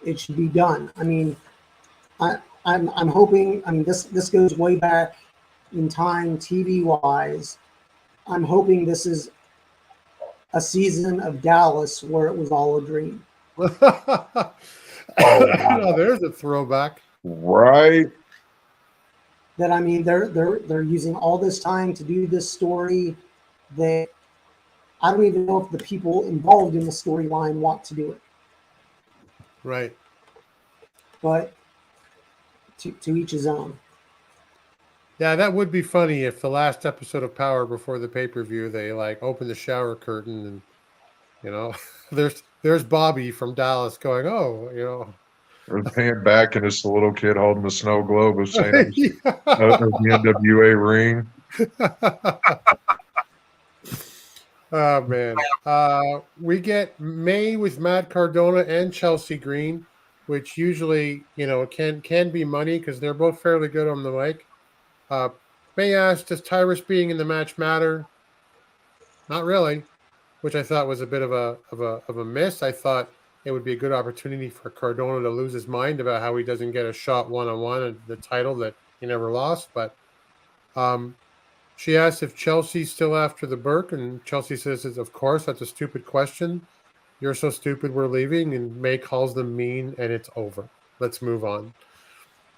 it should be done. I mean, I'm hoping. I mean, this goes way back in time, TV wise. I'm hoping this is a season of Dallas where it was all a dream. Oh, wow. There's a throwback. Right. That, I mean, they're using all this time to do this story that I don't even know if the people involved in the storyline want to do it. Right. But to each his own. Yeah, that would be funny if the last episode of Power before the pay-per-view, they like open the shower curtain and, you know, there's Bobby from Dallas going, oh, you know. Or the pan back and it's the little kid holding the snow globe of St. of Yeah. the NWA ring. Oh man. We get May with Matt Cardona and Chelsea Green, which usually, you know, can be money because they're both fairly good on the mic. May asked, does Tyrus being in the match matter? Not really, which I thought was a bit of a miss. I thought it would be a good opportunity for Cardona to lose his mind about how he doesn't get a shot one-on-one at the title that he never lost. But she asked if Chelsea's still after the Burke, and Chelsea says, of course, that's a stupid question. You're so stupid, we're leaving. And May calls them mean, and it's over. Let's move on.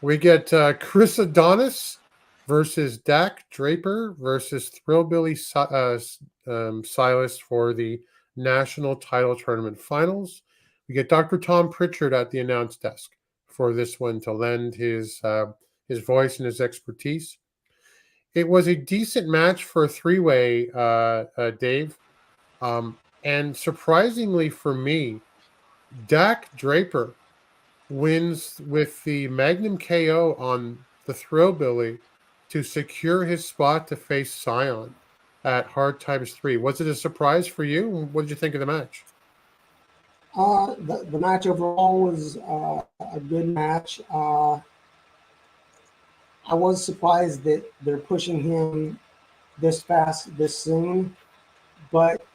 We get Chris Adonis versus Dak Draper versus Thrillbilly Silas for the National Title Tournament Finals. We get Dr. Tom Pritchard at the announce desk for this one to lend his voice and his expertise. It was a decent match for a three-way, Dave. And surprisingly for me, Dak Draper wins with the Magnum KO on the Thrillbilly to secure his spot to face Scion at Hard Times 3. Was it a surprise for you? What did you think of the match? The match overall was a good match. I was surprised that they're pushing him this fast, this soon, but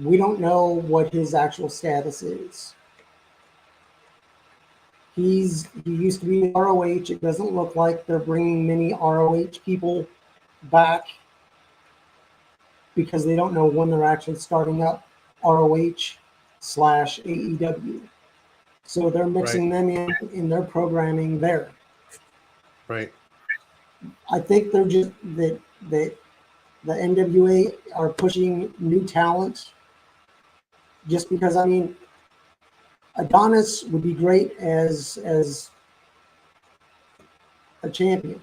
we don't know what his actual status is. He used to be in ROH. It doesn't look like they're bringing many ROH people back because they don't know when they're actually starting up ROH/AEW. So they're mixing them in their programming there. Right. I think they're just that the NWA are pushing new talent just because, I mean, Adonis would be great as a champion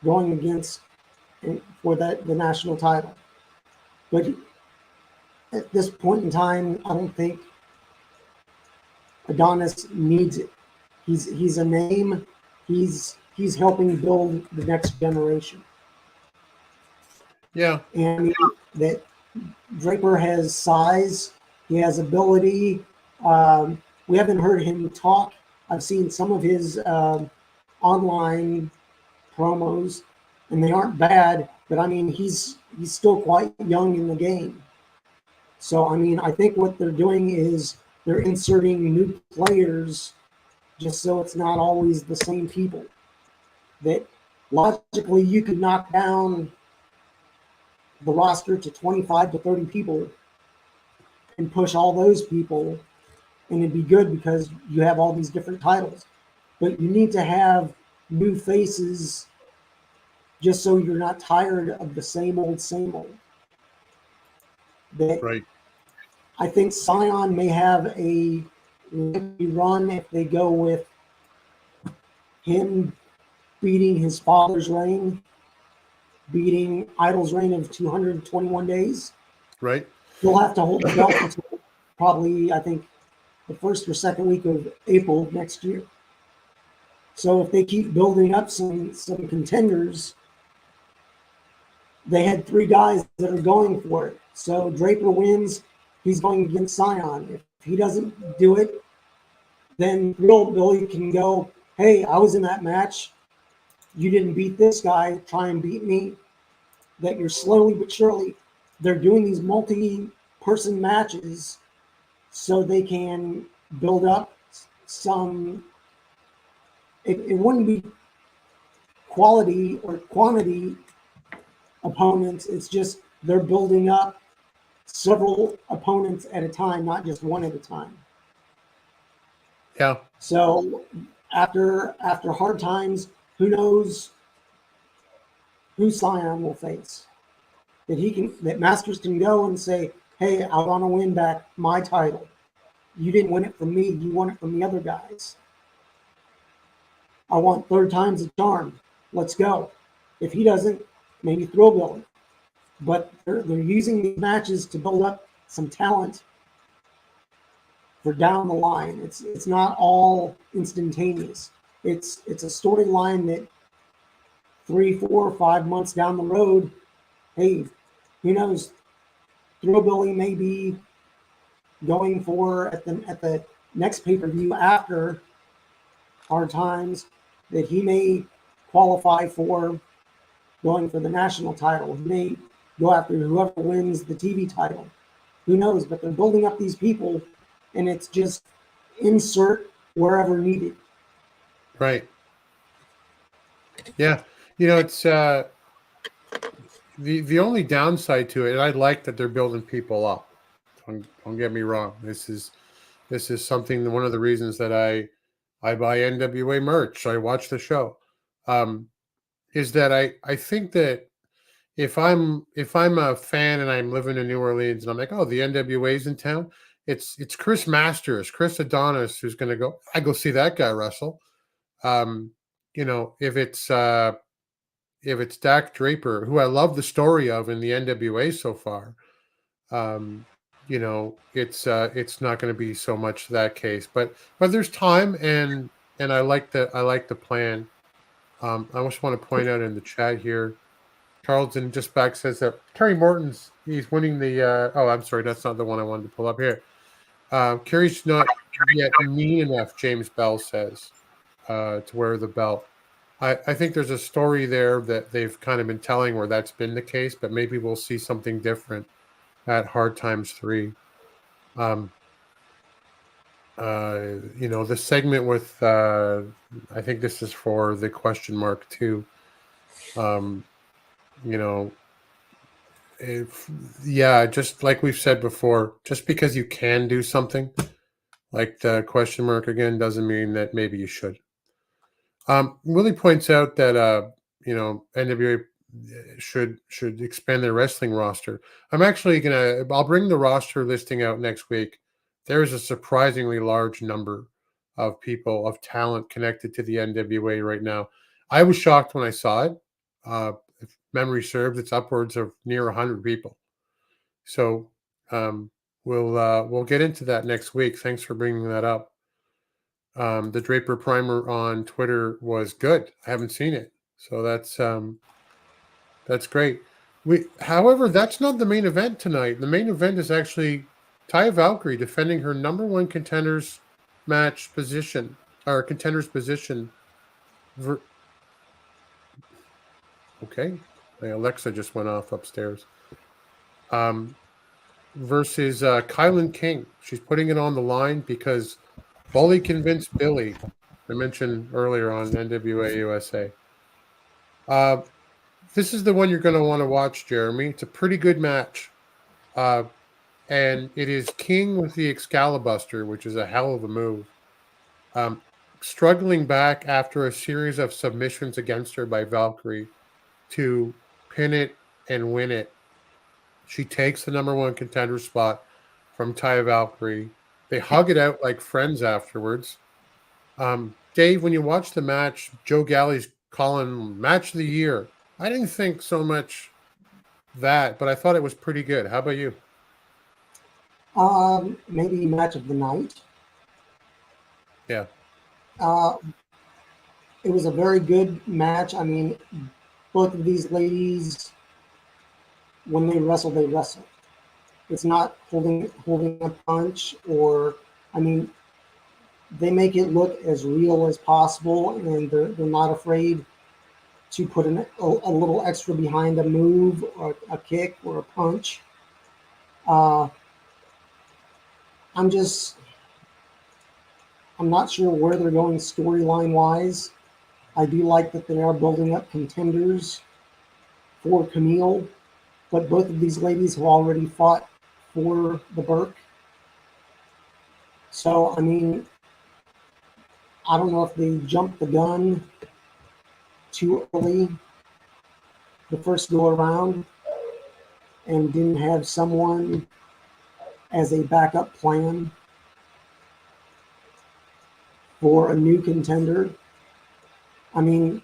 going against for the national title. But at this point in time, I don't think Adonis needs it. He's a name. He's helping build the next generation. Yeah. And that Draper has size. He has ability. We haven't heard him talk. I've seen some of his online promos, and they aren't bad. But I mean, he's still quite young in the game. So I mean, I think what they're doing is they're inserting new players, just so it's not always the same people. That logically you could knock down the roster to 25 to 30 people and push all those people, and it'd be good because you have all these different titles. But you need to have new faces just so you're not tired of the same old, same old. That Right. I think Scion may have a run if they go with him beating his father's reign, beating Idol's reign of 221 days. Right. He'll have to hold the belt until probably, I think, the first or second week of April next year. So if they keep building up some contenders, they had 3 guys that are going for it. So Draper wins, he's going against Scion. If he doesn't do it, then Real Billy can go hey, I was in that match. You didn't beat this guy. Try and beat me. That you're slowly but surely, they're doing these multi-person matches so they can build up some. It wouldn't be quality or quantity opponents. It's just they're building up several opponents at a time, not just one at a time. Yeah. So after hard times, who knows who Scion will face? That Masters can go and say, hey, I want to win back my title. You didn't win it from me, you won it from the other guys. I want third time's a charm. Let's go. If he doesn't, maybe Thrillbilly. But they're using these matches to build up some talent for down the line. It's not all instantaneous. It's a storyline that 3, 4, 5 months down the road, hey, who knows? Thrillbilly may be going for at the next pay-per-view after Hard Times that he may qualify for going for the national title. He may go after whoever wins the TV title. Who knows? But they're building up these people, and it's just insert wherever needed. Right. Yeah. It's the only downside to it, and I like that they're building people up. Don't get me wrong. This is something, one of the reasons that I buy NWA merch. I watch the show. Is that I think that if I'm a fan and I'm living in New Orleans and I'm like, oh, the NWA's in town, it's Chris Masters, Chris Adonis who's going to go. I go see that guy wrestle. If it's Dak Draper, who I love the story of in the NWA so far, it's not going to be so much that case. But there's time, and I like the plan. I just want to point out in the chat here, Carlton just back says that Kerry Morton's he's winning the. I'm sorry, that's not the one I wanted to pull up here. Kerry's not yet mean enough, James Bell says, to wear the belt. I think there's a story there that they've kind of been telling where that's been the case, but maybe we'll see something different at Hard Times 3. The segment with I think this is for the question mark too. Just like we've said before, just because you can do something like the question mark again doesn't mean that maybe you should. Willie points out that NWA should expand their wrestling roster. I'll bring the roster listing out next week. There is a surprisingly large number of people of talent connected to the NWA right now. I was shocked when I saw it. If memory serves, it's upwards of near 100 people. So we'll get into that next week. Thanks for bringing that up. The Draper Primer on Twitter was good. I haven't seen it, so that's great. However, that's not the main event tonight. The main event is actually Taya Valkyrie defending her number one contenders match position, or contenders position. Okay, my Alexa just went off upstairs. Versus Kylan King. She's putting it on the line because Bully convinced Billy. I mentioned earlier on NWA USA. This is the one you're going to want to watch, Jeremy. It's a pretty good match. And it is King with the Excalibuster, which is a hell of a move. Struggling back after a series of submissions against her by Valkyrie to pin it and win it. She takes the number one contender spot from Taya Valkyrie. They hug it out like friends afterwards. Dave, when you watch the match, Joe Galley's calling match of the year. I didn't think so much that, but I thought it was pretty good. How about you? Maybe match of the night. Yeah. It was a very good match. I mean, both of these ladies, when they wrestle, they wrestle. It's not holding a punch, or, I mean, they make it look as real as possible, and they're not afraid to put a little extra behind a move or a kick or a punch. I'm not sure where they're going storyline wise. I do like that they are building up contenders for Camille, but both of these ladies have already fought for the Burke. So, I mean, I don't know if they jumped the gun too early the first go around and didn't have someone as a backup plan for a new contender. I mean,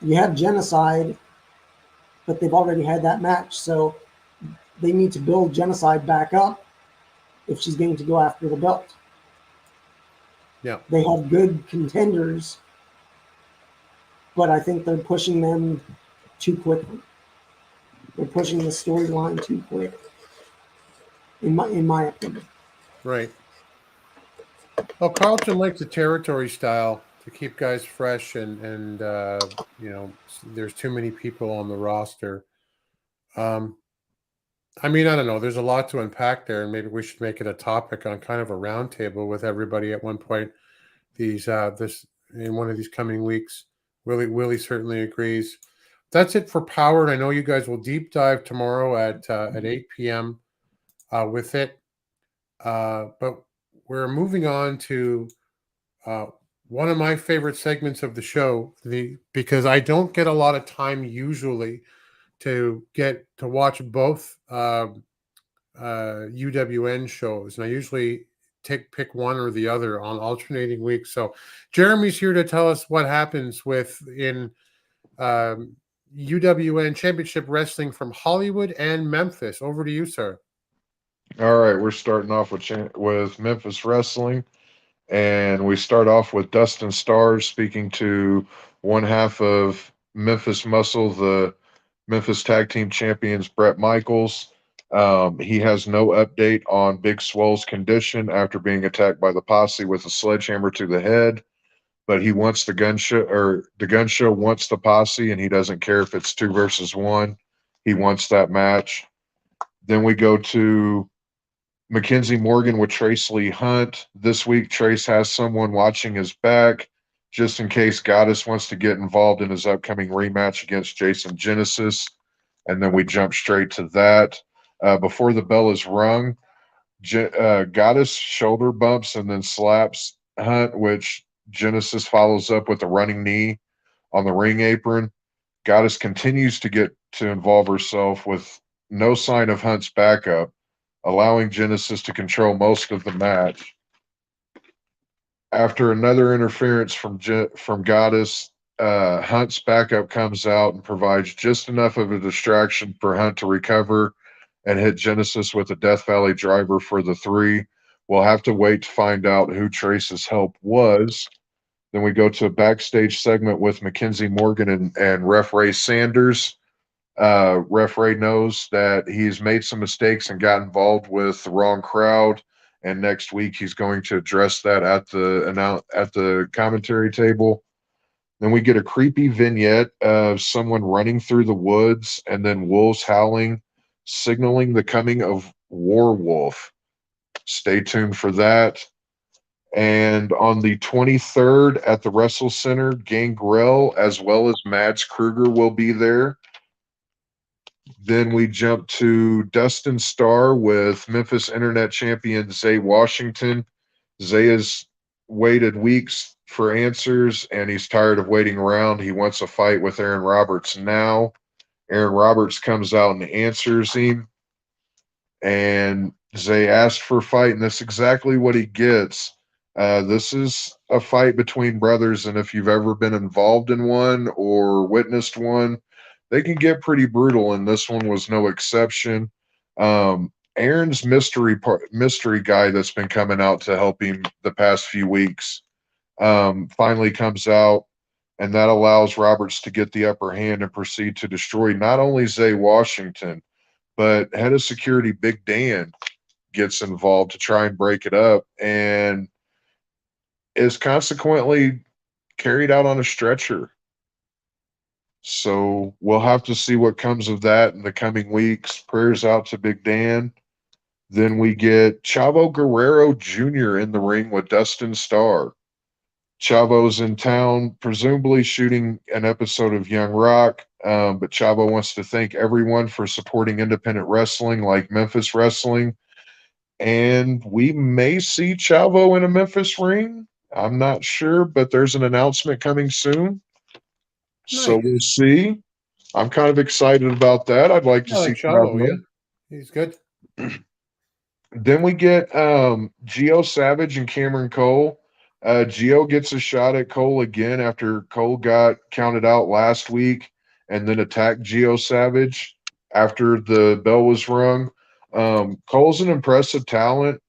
you have Genocide, but they've already had that match, so they need to build Genocide back up if she's going to go after the belt. Yeah. They have good contenders, but I think they're pushing them too quickly. They're pushing the storyline too quick, in my opinion. Right. Well, Carlton likes the territory style to keep guys fresh, and you know, there's too many people on the roster. I mean, I don't know. There's a lot to unpack there, and maybe we should make it a topic on kind of a roundtable with everybody at one point. This in one of these coming weeks. Willie certainly agrees. That's it for Power. And I know you guys will deep dive tomorrow at 8 p.m. With it. But we're moving on to one of my favorite segments of the show, because I don't get a lot of time usually to watch both UWN shows, and I usually pick one or the other on alternating weeks. So Jeremy's here to tell us what happens in UWN Championship Wrestling from Hollywood and Memphis. Over to you, sir. All right, we're starting off with Memphis Wrestling, and we start off with Dustin Starr speaking to one half of Memphis Muscle, the Memphis Tag Team Champions, Brett Michaels. He has no update on Big Swole's condition after being attacked by the posse with a sledgehammer to the head, but he wants the gun show wants the posse, and he doesn't care if it's 2 versus 1. He wants that match. Then we go to Mackenzie Morgan with Trace Lee Hunt. This week, Trace has someone watching his back just in case Goddess wants to get involved in his upcoming rematch against Jason Genesis. And then we jump straight to that. Before the bell is rung, Goddess shoulder bumps and then slaps Hunt, which Genesis follows up with a running knee on the ring apron. Goddess continues to involve herself with no sign of Hunt's backup, allowing Genesis to control most of the match. After another interference from Goddess, Hunt's backup comes out and provides just enough of a distraction for Hunt to recover and hit Genesis with a Death Valley driver for the 3. We'll have to wait to find out who Trace's help was. Then we go to a backstage segment with Mackenzie Morgan and Ref Ray Sanders. Ref Ray knows that he's made some mistakes and got involved with the wrong crowd, and next week he's going to address that at the commentary table. Then we get a creepy vignette of someone running through the woods and then wolves howling, signaling the coming of Warwolf. Stay tuned for that. And on the 23rd at the Wrestle Center, Gangrel as well as Mads Kruger will be there. Then we jump to Dustin Starr with Memphis Internet Champion Zay Washington. Zay has waited weeks for answers, and he's tired of waiting around. He wants a fight with Aaron Roberts now. Aaron Roberts comes out and answers him. And Zay asked for a fight, and that's exactly what he gets. This is a fight between brothers, and if you've ever been involved in one or witnessed one, they can get pretty brutal, and this one was no exception. Aaron's mystery guy that's been coming out to help him the past few weeks finally comes out, and that allows Roberts to get the upper hand and proceed to destroy not only Zay Washington, but head of security Big Dan gets involved to try and break it up. And is consequently carried out on a stretcher. So we'll have to see what comes of that in the coming weeks. Prayers out to Big Dan. Then we get Chavo Guerrero Jr. in the ring with Dustin Starr. Chavo's in town, presumably shooting an episode of Young Rock, but Chavo wants to thank everyone for supporting independent wrestling like Memphis wrestling. And we may see Chavo in a Memphis ring. I'm not sure, but there's an announcement coming soon. So Nice. we'll see. I'm kind of excited about that. I'd like to I see like Chavo, Chavo. yeah. He's good. Then we get Gio Savage and Cameron Cole. Gio gets a shot at Cole again after Cole got counted out last week and then attacked Gio Savage after the bell was rung. Cole's an impressive talent,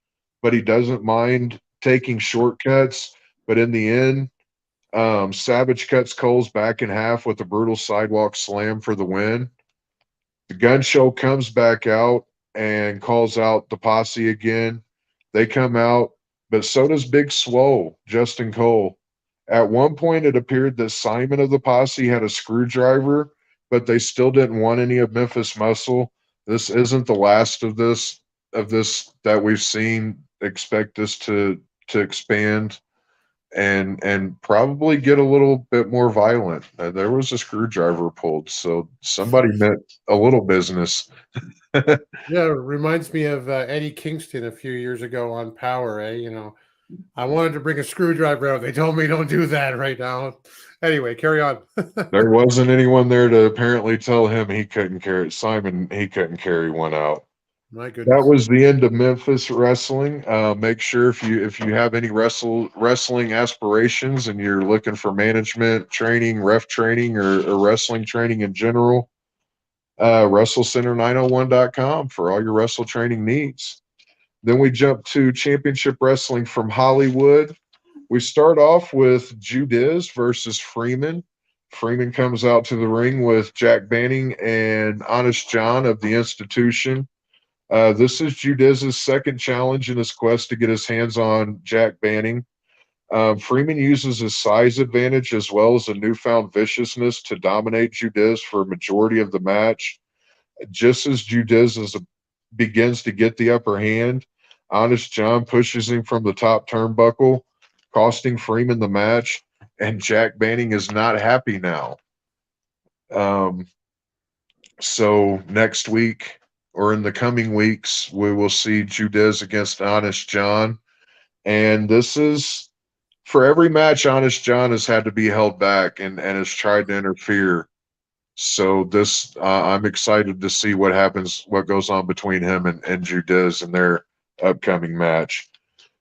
but he doesn't mind taking shortcuts. But in the end, Savage cuts Cole's back in half with a brutal sidewalk slam for the win. The gun show comes back out and calls out the posse again. They come out, but so does Big Swole, Justin Cole. At one point, it appeared that Simon of the posse had a screwdriver, but they still didn't want any of Memphis Muscle. This isn't the last of this that we've seen. Expect this to expand and probably get a little bit more violent. There was a screwdriver pulled, so somebody meant a little business. Yeah, it reminds me of Eddie Kingston a few years ago on Power, eh? You know, I wanted to bring a screwdriver out. They told me don't do that right now. Anyway, carry on. There wasn't anyone there to apparently tell him he couldn't carry Simon. He couldn't carry one out. My That goodness. was the end of Memphis wrestling. Make sure if you have any wrestling aspirations and you're looking for management training, ref training, or wrestling training in general, WrestleCenter901.com for all your wrestle training needs. Then we jump to Championship Wrestling from Hollywood. We start off with Judiz versus Freeman. Freeman comes out to the ring with Jack Banning and Honest John of the Institution. This is Judiz's second challenge in his quest to get his hands on Jack Banning. Freeman uses his size advantage as well as a newfound viciousness to dominate Judiz for a majority of the match. Just as Judiz begins to get the upper hand, Honest John pushes him from the top turnbuckle, costing Freeman the match, and Jack Banning is not happy now. So next week, or in the coming weeks, we will see Judiz against Honest John. And this is, for every match, Honest John has had to be held back and has tried to interfere. So this, I'm excited to see what happens, what goes on between him and Judiz in their upcoming match.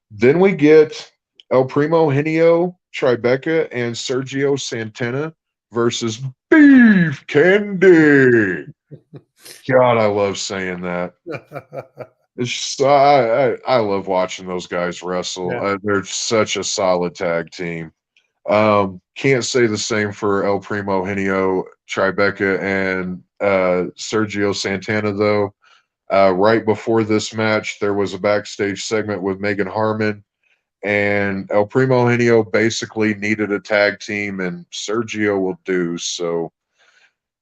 Then we get El Primo Henio, Tribeca, and Sergio Santana versus Beef Candy. God, I love saying that. It's just, I love watching those guys wrestle. Yeah. They're such a solid tag team. Can't say the same for El Primo Henio, Tribeca, and Sergio Santana, though. Right before this match, there was a backstage segment with Megan Harmon, and El Primo Henio basically needed a tag team, and Sergio will do. So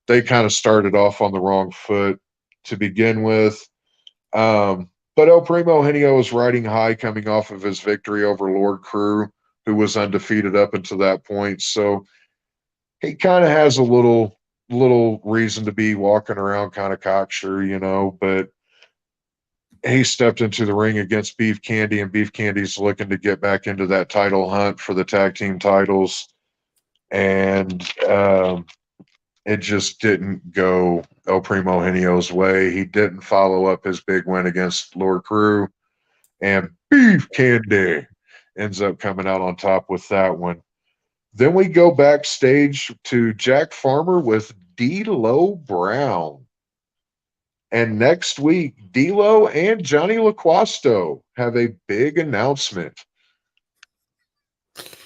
they kind of started off on the wrong foot to begin with. But El Primo Henio is riding high coming off of his victory over Lord Crew, who was undefeated up until that point. So he kind of has a little reason to be walking around kind of cocksure, you know, but he stepped into the ring against Beef Candy, and Beef Candy's looking to get back into that title hunt for the tag team titles. And it just didn't go El Primo Henio's way. He didn't follow up his big win against Lord Crew, and Beef Candy ends up coming out on top with that one. Then we go backstage to Jack Farmer with D'Lo Brown. And next week, D'Lo and Johnny LaQuasto have a big announcement.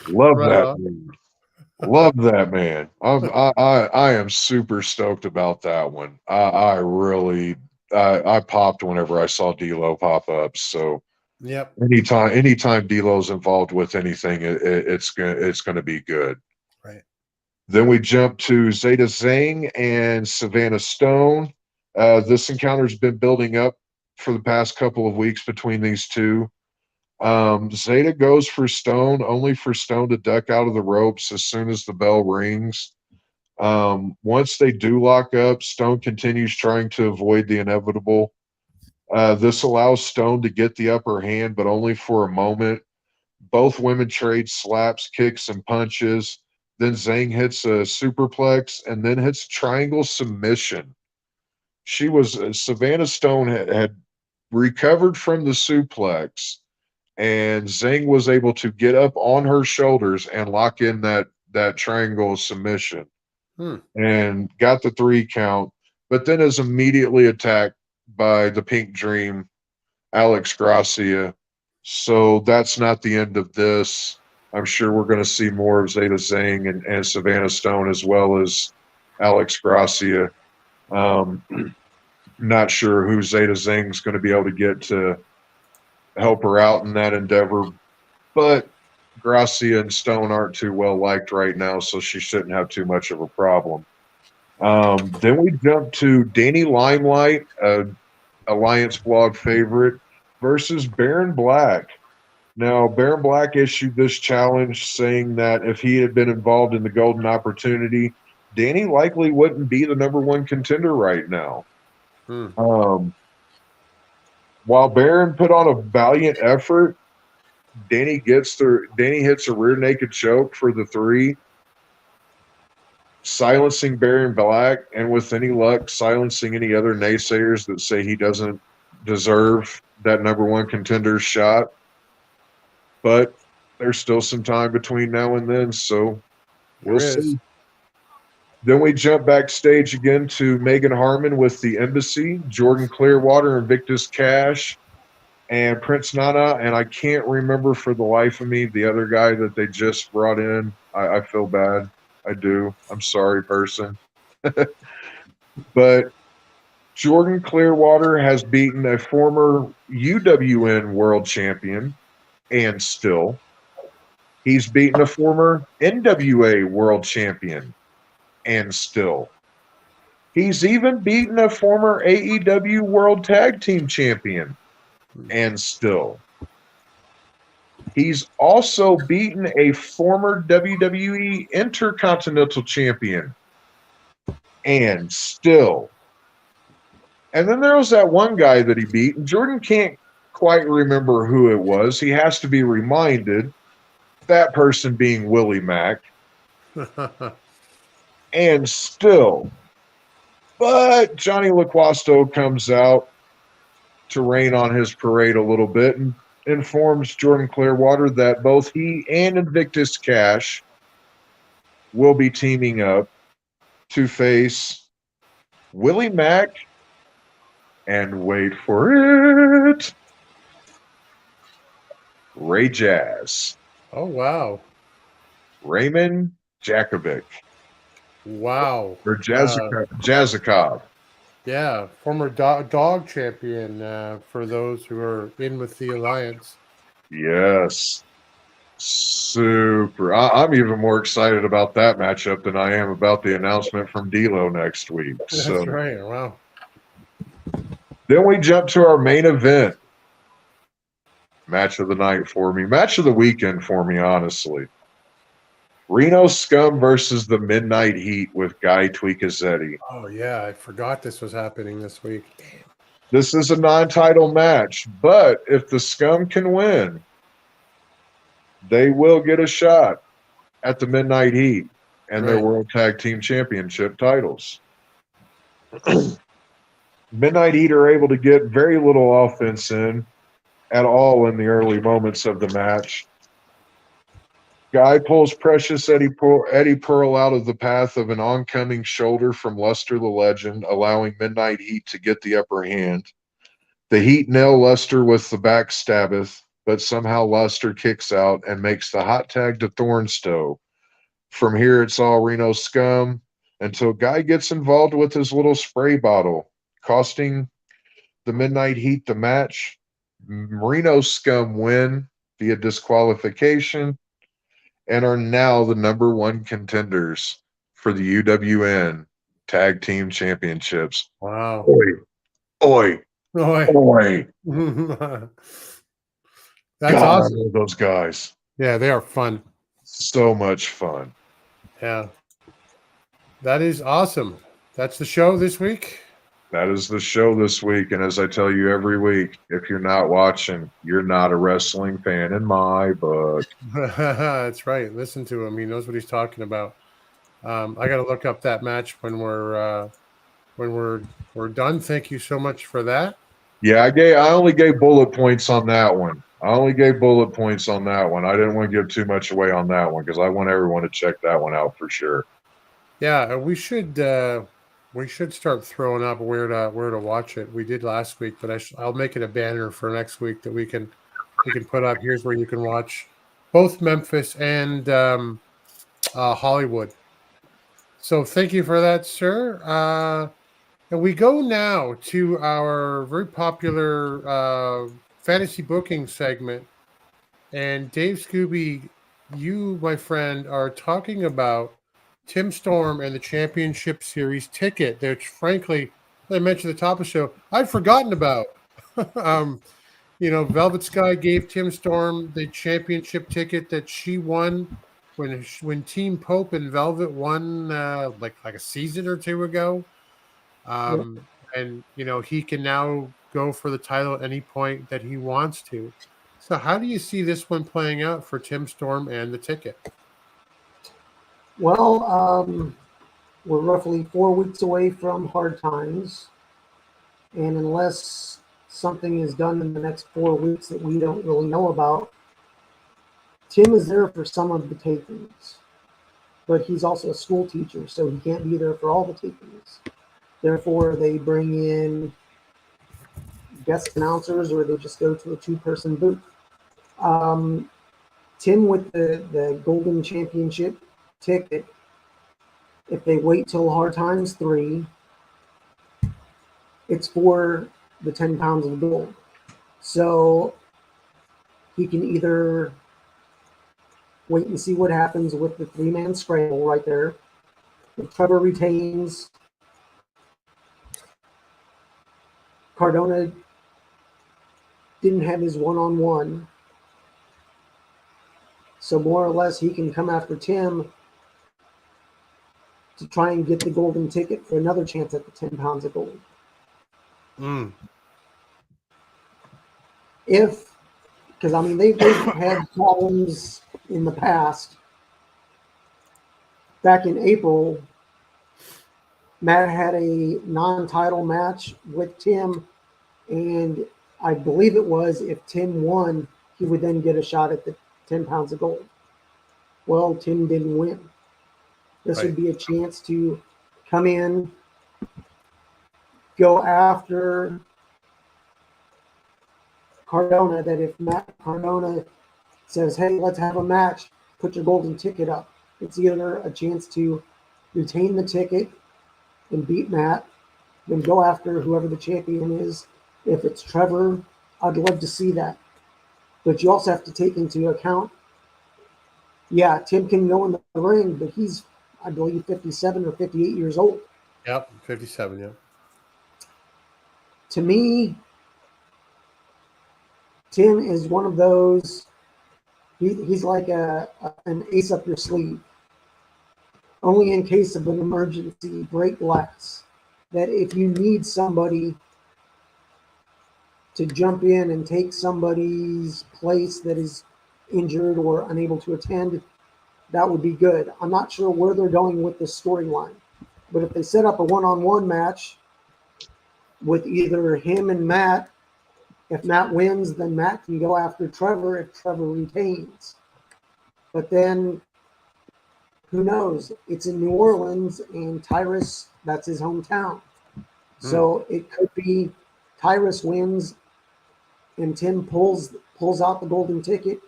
Love Right that on. man. Love that man. I am super stoked about that one. I really popped whenever I saw D'Lo pop up. So Yep. Anytime D'Lo's involved with anything, it's gonna be good. Right. Then we jump to Zeta Zhang and Savannah Stone. This encounter's been building up for the past couple of weeks between these two. Zeta goes for Stone, only for Stone to duck out of the ropes as soon as the bell rings. Once they do lock up, Stone continues trying to avoid the inevitable. This allows Stone to get the upper hand, but only for a moment. Both women trade slaps, kicks, and punches. Then Zhang hits a superplex and then hits triangle submission. Savannah Stone had recovered from the suplex, and Zhang was able to get up on her shoulders and lock in that triangle submission and got the 3 count, but then is immediately attacked by the Pink Dream, Alex Gracia. So that's not the end of this. I'm sure we're going to see more of Zeta Zhang and Savannah Stone as well as Alex Gracia. Not sure who Zeta Zhang's going to be able to get to help her out in that endeavor, but Gracia and Stone aren't too well liked right now, so she shouldn't have too much of a problem. Then we jump to Danny Limelight, Alliance blog favorite, versus Baron Black. Now, Baron Black issued this challenge saying that if he had been involved in the Golden Opportunity, Danny likely wouldn't be the #1 contender right now. While Baron put on a valiant effort, Danny hits a rear naked choke for the 3, silencing Baron Black, and with any luck, silencing any other naysayers that say he doesn't deserve that #1 contender shot. But there's still some time between now and then, so we'll see. Then we jump backstage again to Megan Harmon with the Embassy, Jordan Clearwater, Invictus Cash, and Prince Nana. And I can't remember for the life of me the other guy that they just brought in. I feel bad. I do. I'm sorry, person. But Jordan Clearwater has beaten a former UWN world champion, and still. He's beaten a former NWA world champion, and still. He's even beaten a former AEW World Tag Team Champion, and still. He's also beaten a former WWE Intercontinental Champion, and still. And then there was that one guy that he beat, and Jordan can't quite remember who it was. He has to be reminded, that person being Willie Mack. And still. But Johnny LaQuasto comes out to rain on his parade a little bit and informs Jordan Clearwater that both he and Invictus Cash will be teaming up to face Willie Mack and, wait for it, Ray Jazz. Oh, wow. Raymond Jakovic. Wow. Or Jazzakov. Yeah, former dog champion for those who are in with the Alliance. Yes. Super. I'm even more excited about that matchup than I am about the announcement from D'Lo next week. That's right. Wow. Then we jump to our main event. Match of the night for me. Match of the weekend for me, honestly. Reno Scum versus the Midnight Heat with Guy Tweakazetti. Oh, yeah. I forgot this was happening this week. Damn. This is a non-title match, but if the Scum can win, they will get a shot at the Midnight Heat and their World Tag Team Championship titles. Midnight Heat are able to get very little offense in at all in the early moments of the match. Guy pulls precious Eddie Pearl out of the path of an oncoming shoulder from Luster the Legend, allowing Midnight Heat to get the upper hand. The Heat nail Luster with the backstabbeth, but somehow Luster kicks out and makes the hot tag to Thornstowe. From here, it's all Reno Scum until Guy gets involved with his little spray bottle, costing the Midnight Heat the match. Marino Scum win via disqualification and are now the #1 contenders for the UWN Tag Team Championships. Wow. Oi, oi, Boy. oi. That's God, I awesome. love those guys. Yeah, they are fun. So much fun. Yeah. That is awesome. That's the show this week. That is the show this week. And as I tell you every week, if you're not watching, you're not a wrestling fan in my book. That's right. Listen to him. He knows what he's talking about. I got to look up that match when we're done. Thank you so much for that. Yeah, I only gave bullet points on that one. I didn't want to give too much away on that one because I want everyone to check that one out for sure. Yeah, we should start throwing up where to watch it. We did last week, but I'll make it a banner for next week that we can put up. Here's where you can watch both Memphis and Hollywood. So thank you for that, sir. And we go now to our very popular fantasy booking segment. And Dave Scooby, you, my friend, are talking about Tim Storm and the Championship Series ticket, which, frankly, I mentioned at the top of the show, I'd forgotten about. Velvet Sky gave Tim Storm the championship ticket that she won when Team Pope and Velvet won like a season or two ago. And he can now go for the title at any point that he wants to. So how do you see this one playing out for Tim Storm and the ticket? Well, we're roughly 4 weeks away from Hard Times, and unless something is done in the next 4 weeks that we don't really know about, Tim is there for some of the tapings, but he's also a school teacher, so he can't be there for all the tapings. Therefore, they bring in guest announcers, or they just go to a 2-person booth. Tim with the Golden Championship ticket, if they wait till Hard Times 3, it's for the 10 pounds of gold. So he can either wait and see what happens with the 3-man scramble right there. If Trevor retains, Cardona didn't have his one-on-one, so more or less he can come after Tim to try and get the golden ticket for another chance at the 10 pounds of gold. Because they've had problems in the past. Back in April, Matt had a non-title match with Tim, and I believe it was if Tim won, he would then get a shot at the 10 pounds of gold. Well, Tim didn't win. This would be a chance to come in, go after Cardona, that if Matt Cardona says, hey, let's have a match, put your golden ticket up. It's either a chance to retain the ticket and beat Matt, then go after whoever the champion is. If it's Trevor, I'd love to see that. But you also have to take into account, yeah, Tim can go in the ring, but he's, I believe, 57 or 58 years old. Yep, 57, yeah. To me, Tim is one of those, he's like an ace up your sleeve. Only in case of an emergency, break glass. That if you need somebody to jump in and take somebody's place that is injured or unable to attend, that would be good. I'm not sure where they're going with this storyline, but if they set up a one-on-one match with either him and Matt, if Matt wins, then Matt can go after Trevor if Trevor retains. But then, who knows? It's in New Orleans, and Tyrus, that's his hometown. So it could be Tyrus wins, and Tim pulls out the golden ticket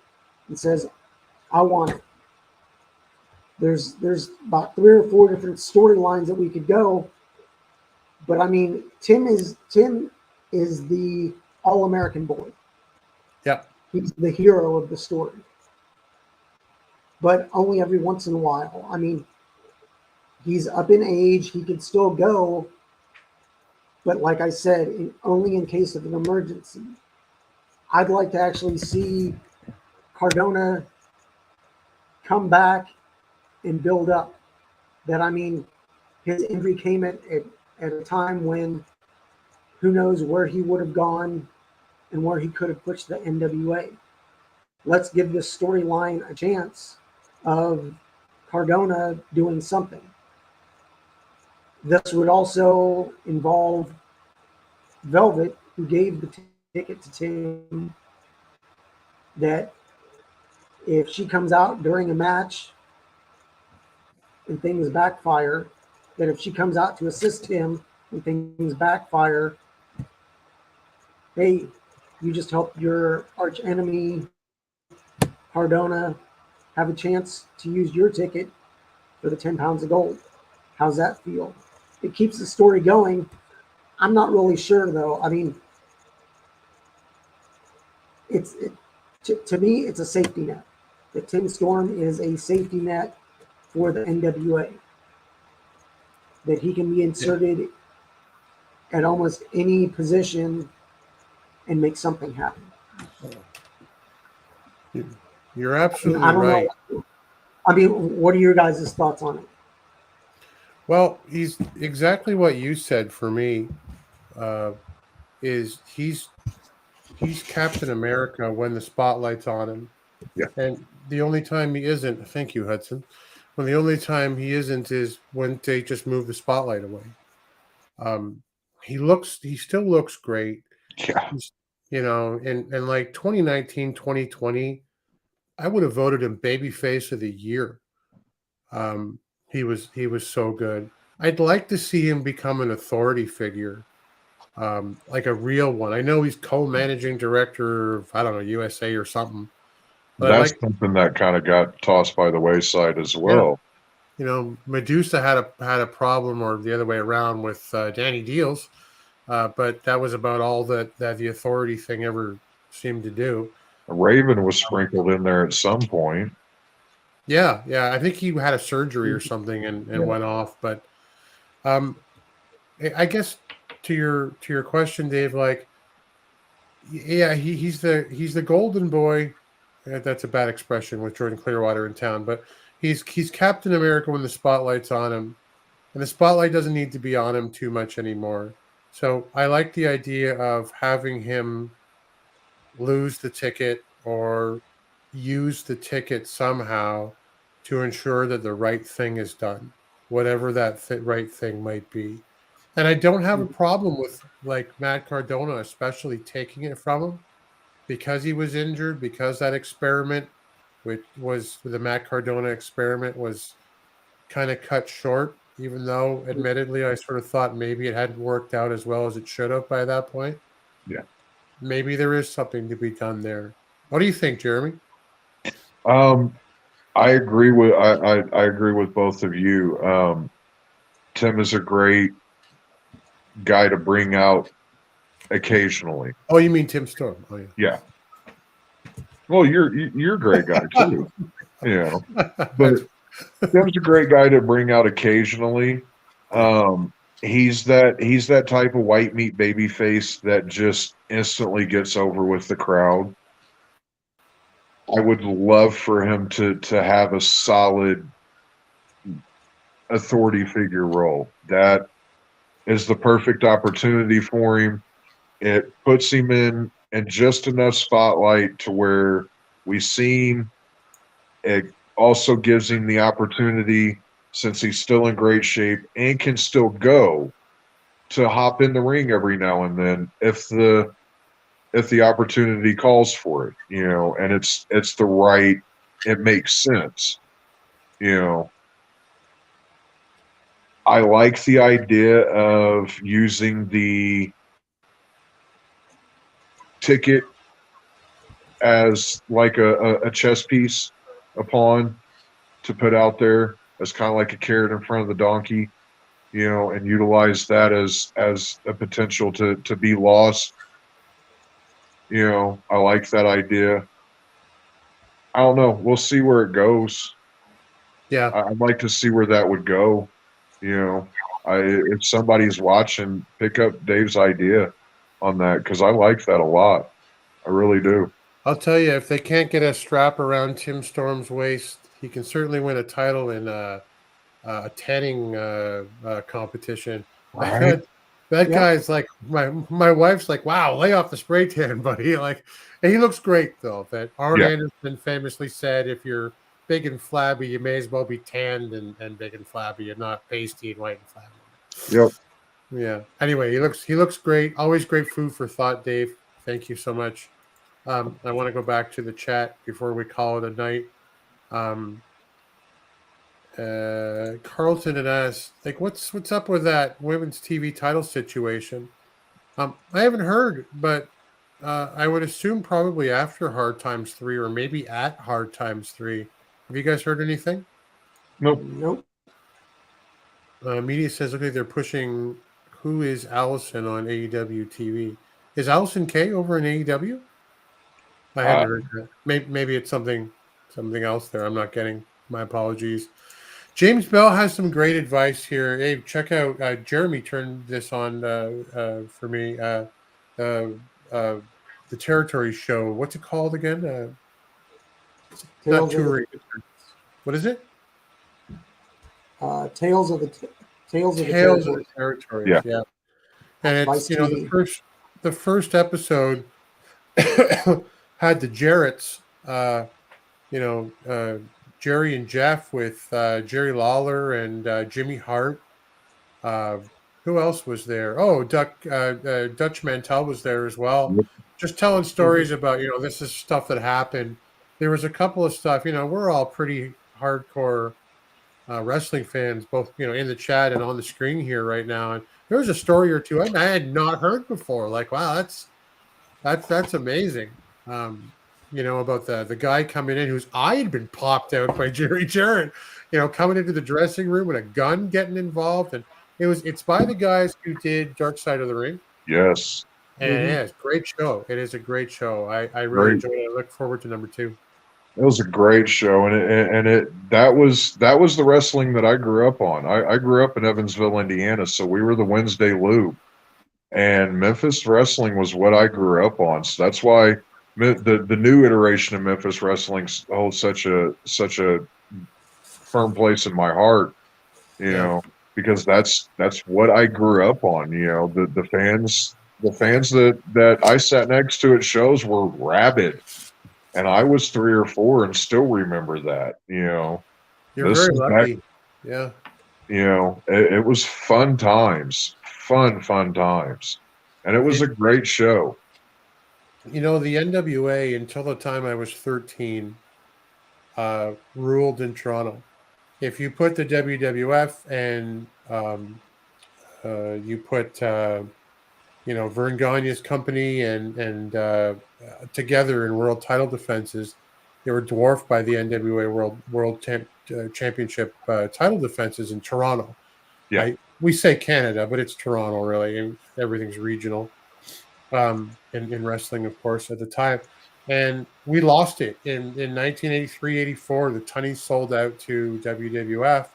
and says, I want it. There's about 3 or 4 different storylines that we could go. But Tim is the All-American boy. Yeah. He's the hero of the story. But only every once in a while. I mean, he's up in age. He could still go. But like I said, only in case of an emergency. I'd like to actually see Cardona come back and build up. That, I mean, his injury came at a time when who knows where he would have gone and where he could have pushed the NWA. Let's give this storyline a chance of Cardona doing something. This would also involve Velvet, who gave the ticket to Tim, that if she comes out during a match and things backfire, that if she comes out to assist him and things backfire, hey, you just helped your arch enemy Cardona have a chance to use your ticket for the 10 pounds of gold. How's that feel? It keeps the story going. I'm not really sure, though. I mean, to me, it's a safety net. The Tim Storm is a safety net for the NWA. That he can be inserted at almost any position and make something happen. You're absolutely I don't right. know. I mean, what are your guys' thoughts on it? Well, he's exactly what you said for me. Is he's Captain America when the spotlight's on him. Yeah. And the only time he isn't, thank you, Hudson. When the only time he isn't is when they just move the spotlight away. He still looks great. Yeah. You know, and like 2019, 2020, I would have voted him babyface of the year. He was so good. I'd like to see him become an authority figure, like a real one. I know he's co-managing director of, I don't know, USA or something. But That's something that kind of got tossed by the wayside as well. Yeah. You know, Medusa had a problem, or the other way around, with Danny Deals, but that was about all that the authority thing ever seemed to do. Raven was sprinkled in there at some point. Yeah, I think he had a surgery or something and went off. But I guess to your question, Dave, like, yeah, he's the golden boy. That's a bad expression with Jordan Clearwater in town, but he's Captain America when the spotlight's on him, and the spotlight doesn't need to be on him too much anymore. So I like the idea of having him lose the ticket or use the ticket somehow to ensure that the right thing is done, whatever that right thing might be. And I don't have a problem with, like, Matt Cardona especially taking it from him because he was injured, because that experiment, which was the Matt Cardona experiment, was kind of cut short, even though admittedly I sort of thought maybe it hadn't worked out as well as it should have by that point. Yeah. Maybe there is something to be done there. What do you think, Jeremy? I agree with I agree with both of you. Tim is a great guy to bring out occasionally. Oh, you mean Tim Storm? Oh, yeah. Yeah. Well, you're a great guy too. You know, but Tim's a great guy to bring out occasionally. He's that type of white meat baby face that just instantly gets over with the crowd. I would love for him to have a solid authority figure role. That is the perfect opportunity for him. It puts him in just enough spotlight to where we see him. It also gives him the opportunity, since he's still in great shape and can still go, to hop in the ring every now and then if the opportunity calls for it, you know, and it's the right, it makes sense, you know. I like the idea of using the ticket as like a chess piece, a pawn to put out there as kind of like a carrot in front of the donkey, you know, and utilize that as a potential to be lost. You know, I like that idea. I don't know. We'll see where it goes. Yeah. I'd like to see where that would go. You know, if somebody's watching, pick up Dave's idea on that because I like that a lot. I really do. I'll tell you, if they can't get a strap around Tim Storm's waist, he can certainly win a title in a tanning competition. Right? That Yep. guy's like my wife's like, wow, lay off the spray tan, buddy. Like, and he looks great though. That Arn Yeah. Anderson famously said, if you're big and flabby, you may as well be tanned and big and flabby, and not pasty and white and flabby. Yep. Yeah. Anyway, he looks great. Always great food for thought, Dave. Thank you so much. I want to go back to the chat before we call it a night. Carlton had asked, like, what's up with that women's TV title situation? I haven't heard, but I would assume probably after Hard Times 3 or maybe at Hard Times 3. Have you guys heard anything? Nope. Nope. Media says, okay, they're pushing Who is Allison on AEW TV. Is Allison K over in AEW? I haven't heard that. Maybe it's something else there. I'm not getting. My apologies. James Bell has some great advice here. Hey, check out Jeremy turned this on for me. The Territory Show. What's it called again? Not touring. What is it? Tales of the Territory. Yeah. Yeah. And it's Vice TV. the first episode had the Jarretts, Jerry and Jeff with Jerry Lawler and Jimmy Hart. Who else was there? Oh, Dutch Mantel was there as well. Yep. Just telling stories about, this is stuff that happened. There was a couple of stuff, we're all pretty hardcore wrestling fans, both, in the chat and on the screen here right now. And there was a story or two I had not heard before. Like, wow, that's amazing. About the guy coming in whose eye had been popped out by Jerry Jarrett, coming into the dressing room with a gun, getting involved. And it's by the guys who did Dark Side of the Ring. Yes. And yeah, it's a great show. It is a great show. I really enjoyed it. I look forward to number 2. It was a great show, and that was the wrestling that I grew up on. I grew up in Evansville, Indiana, so we were the Wednesday Loop, and Memphis wrestling was what I grew up on. So that's why the new iteration of Memphis wrestling holds such a firm place in my heart, because that's what I grew up on. The fans that I sat next to at shows were rabid. And I was 3 or 4 and still remember that, You're very lucky. Yeah. It was fun times. Fun times. And it was a great show. The NWA, until the time I was 13, ruled in Toronto. If you put the WWF and you put Vern Gagne's company and together in world title defenses, they were dwarfed by the NWA World Championship title defenses in Toronto. Yeah, we say Canada, but it's Toronto really, and everything's regional. In wrestling, of course, at the time, and we lost it in 1983-84. The Tunnies sold out to WWF,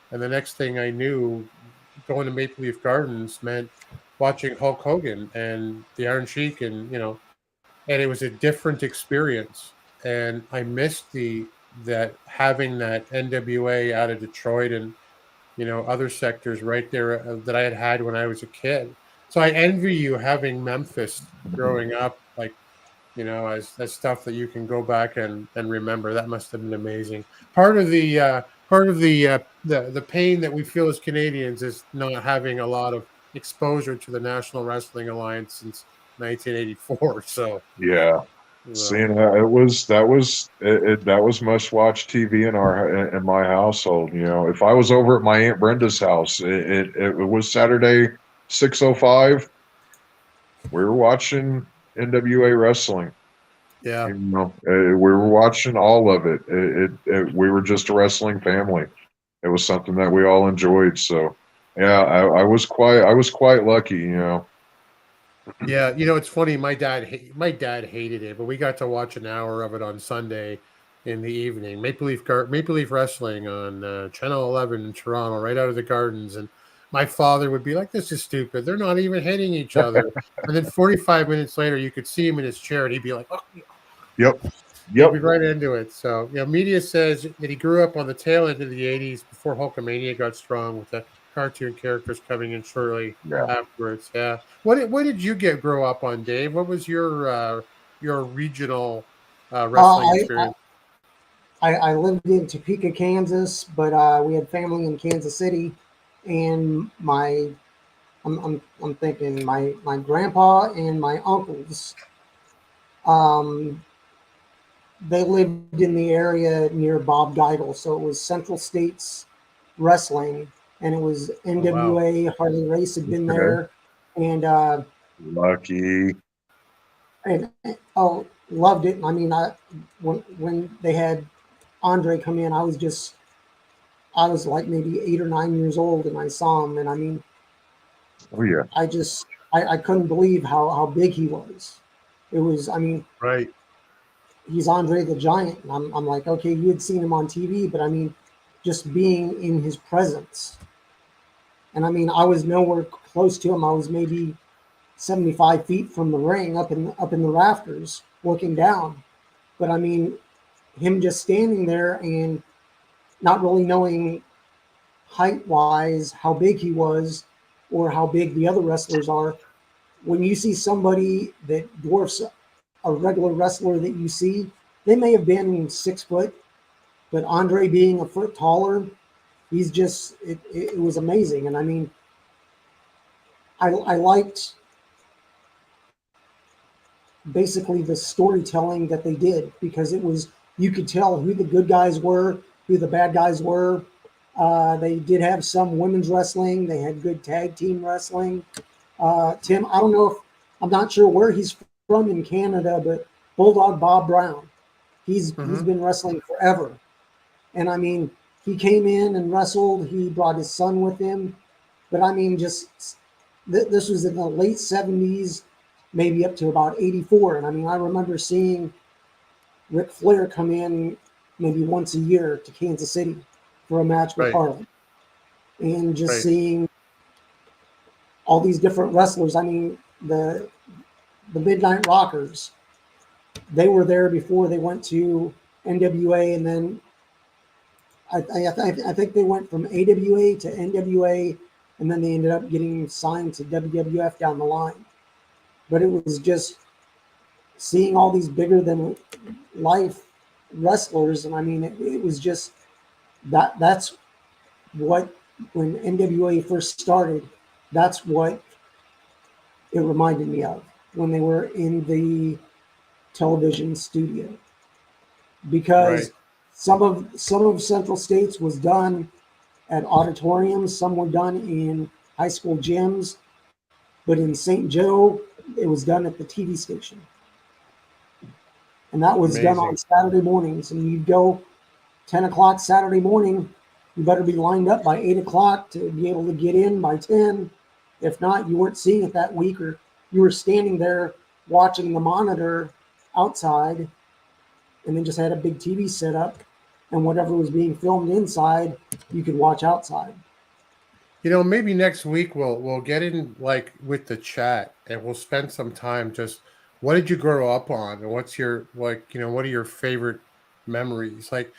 and the next thing I knew, going to Maple Leaf Gardens meant watching Hulk Hogan and the Iron Sheik, and and it was a different experience. And I missed having that NWA out of Detroit and other sectors right there that I had when I was a kid. So I envy you having Memphis growing up, like as stuff that you can go back and remember. That must have been amazing. Part of the pain that we feel as Canadians is not having a lot of exposure to the National Wrestling Alliance since 1984. So yeah, seeing that was must watch TV in my household. If I was over at my Aunt Brenda's house, it was Saturday 6:05. We were watching NWA wrestling. Yeah, we were watching all of it. We were just a wrestling family. It was something that we all enjoyed. So. Yeah, I was quite lucky, Yeah, it's funny. My dad hated it, but we got to watch an hour of it on Sunday in the evening. Maple Leaf Wrestling on Channel 11 in Toronto, right out of the Gardens. And my father would be like, "This is stupid. They're not even hitting each other." And then 45 minutes later, you could see him in his chair, and he'd be like, "Oh, Yep. he'd Yep. be right into it." So, media says that he grew up on the tail end of the '80s before Hulkamania got strong, with the cartoon characters coming in shortly Yeah. afterwards. Yeah. What did you grow up on, Dave? What was your regional wrestling I, experience? I lived in Topeka, Kansas, but we had family in Kansas City, and I'm thinking my grandpa and my uncles, um, they lived in the area near Bob Geigel, so it was Central States Wrestling, and it was Oh, wow. NWA. Harley Race had been Okay. there, and Lucky. and oh, loved it. I mean, when they had Andre come in, I was like maybe 8 or 9 years old, and I saw him, and I mean, Oh yeah. I couldn't believe how big he was. It was, I mean, Right. he's Andre the Giant. And I'm like, okay, you had seen him on TV, but I mean, just being in his presence. And I mean, I was nowhere close to him. I was maybe 75 feet from the ring, up in the rafters, looking down. But I mean, him just standing there and not really knowing height wise how big he was or how big the other wrestlers are. When you see somebody that dwarfs a regular wrestler that you see, they may have been 6 foot, but Andre being a foot taller, he's just, it was amazing. And I mean, I liked basically the storytelling that they did, because it was, you could tell who the good guys were, who the bad guys were. They did have some women's wrestling. They had good tag team wrestling. Tim, I don't know if, I'm not sure where he's from in Canada, but Bulldog Bob Brown, he's been wrestling forever. And I mean, he came in and wrestled. He brought his son with him. But I mean, just this was in the late 70s, maybe up to about 84. And I mean, I remember seeing Ric Flair come in maybe once a year to Kansas City for a match with Right. Harley. And just Right. seeing all these different wrestlers. I mean, the Midnight Rockers, they were there before they went to NWA, and then I think they went from AWA to NWA, and then they ended up getting signed to WWF down the line. But it was just seeing all these bigger than life wrestlers, and I mean, it was just that's what, when NWA first started, that's what it reminded me of when they were in the television studio, because Right. some of Central States was done at auditoriums, some were done in high school gyms, but in St. Joe, it was done at the TV station. And that was done on Amazing. Saturday mornings. And you'd go 10 o'clock Saturday morning, you better be lined up by 8 o'clock to be able to get in by 10. If not, you weren't seeing it that week, or you were standing there watching the monitor outside, and then just had a big TV set up, and whatever was being filmed inside, you could watch outside. Maybe next week we'll get in like with the chat, and we'll spend some time just, what did you grow up on, and what's your, like, what are your favorite memories? Like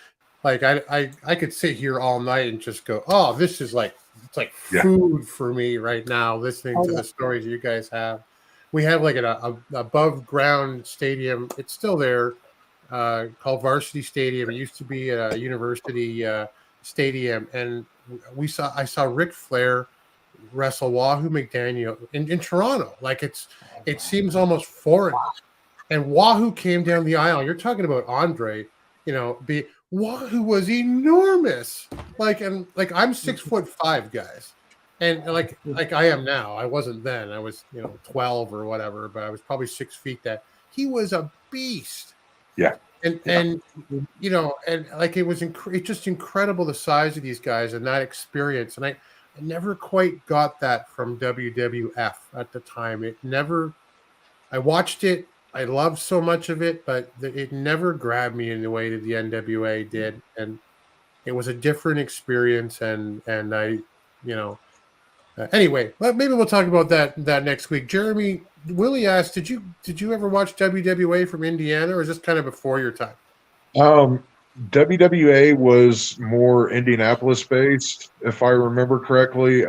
I could sit here all night and just go, oh, this is like, it's like Yeah. food for me right now, listening Oh, to yeah. the stories you guys have. We have like a above ground stadium. It's still there, called Varsity Stadium. It used to be a university stadium, and I saw Ric Flair wrestle Wahoo McDaniel in Toronto. Like it seems almost foreign. And Wahoo came down the aisle. You're talking about Andre, Wahoo was enormous. Like, and like, I'm 6'5", guys. And like I am now. I wasn't then. I was, 12 or whatever, but I was probably 6 feet. That he was a beast. Yeah. And like, it's just incredible, the size of these guys and that experience. And I never quite got that from WWF at the time. It never I watched it. I loved so much of it, but it never grabbed me in the way that the NWA did, and it was a different experience. And I, you know, anyway, well, maybe we'll talk about that next week. Jeremy, Willie asked, did you ever watch WWA from Indiana, or is this kind of before your time? WWA was more Indianapolis based, if I remember correctly.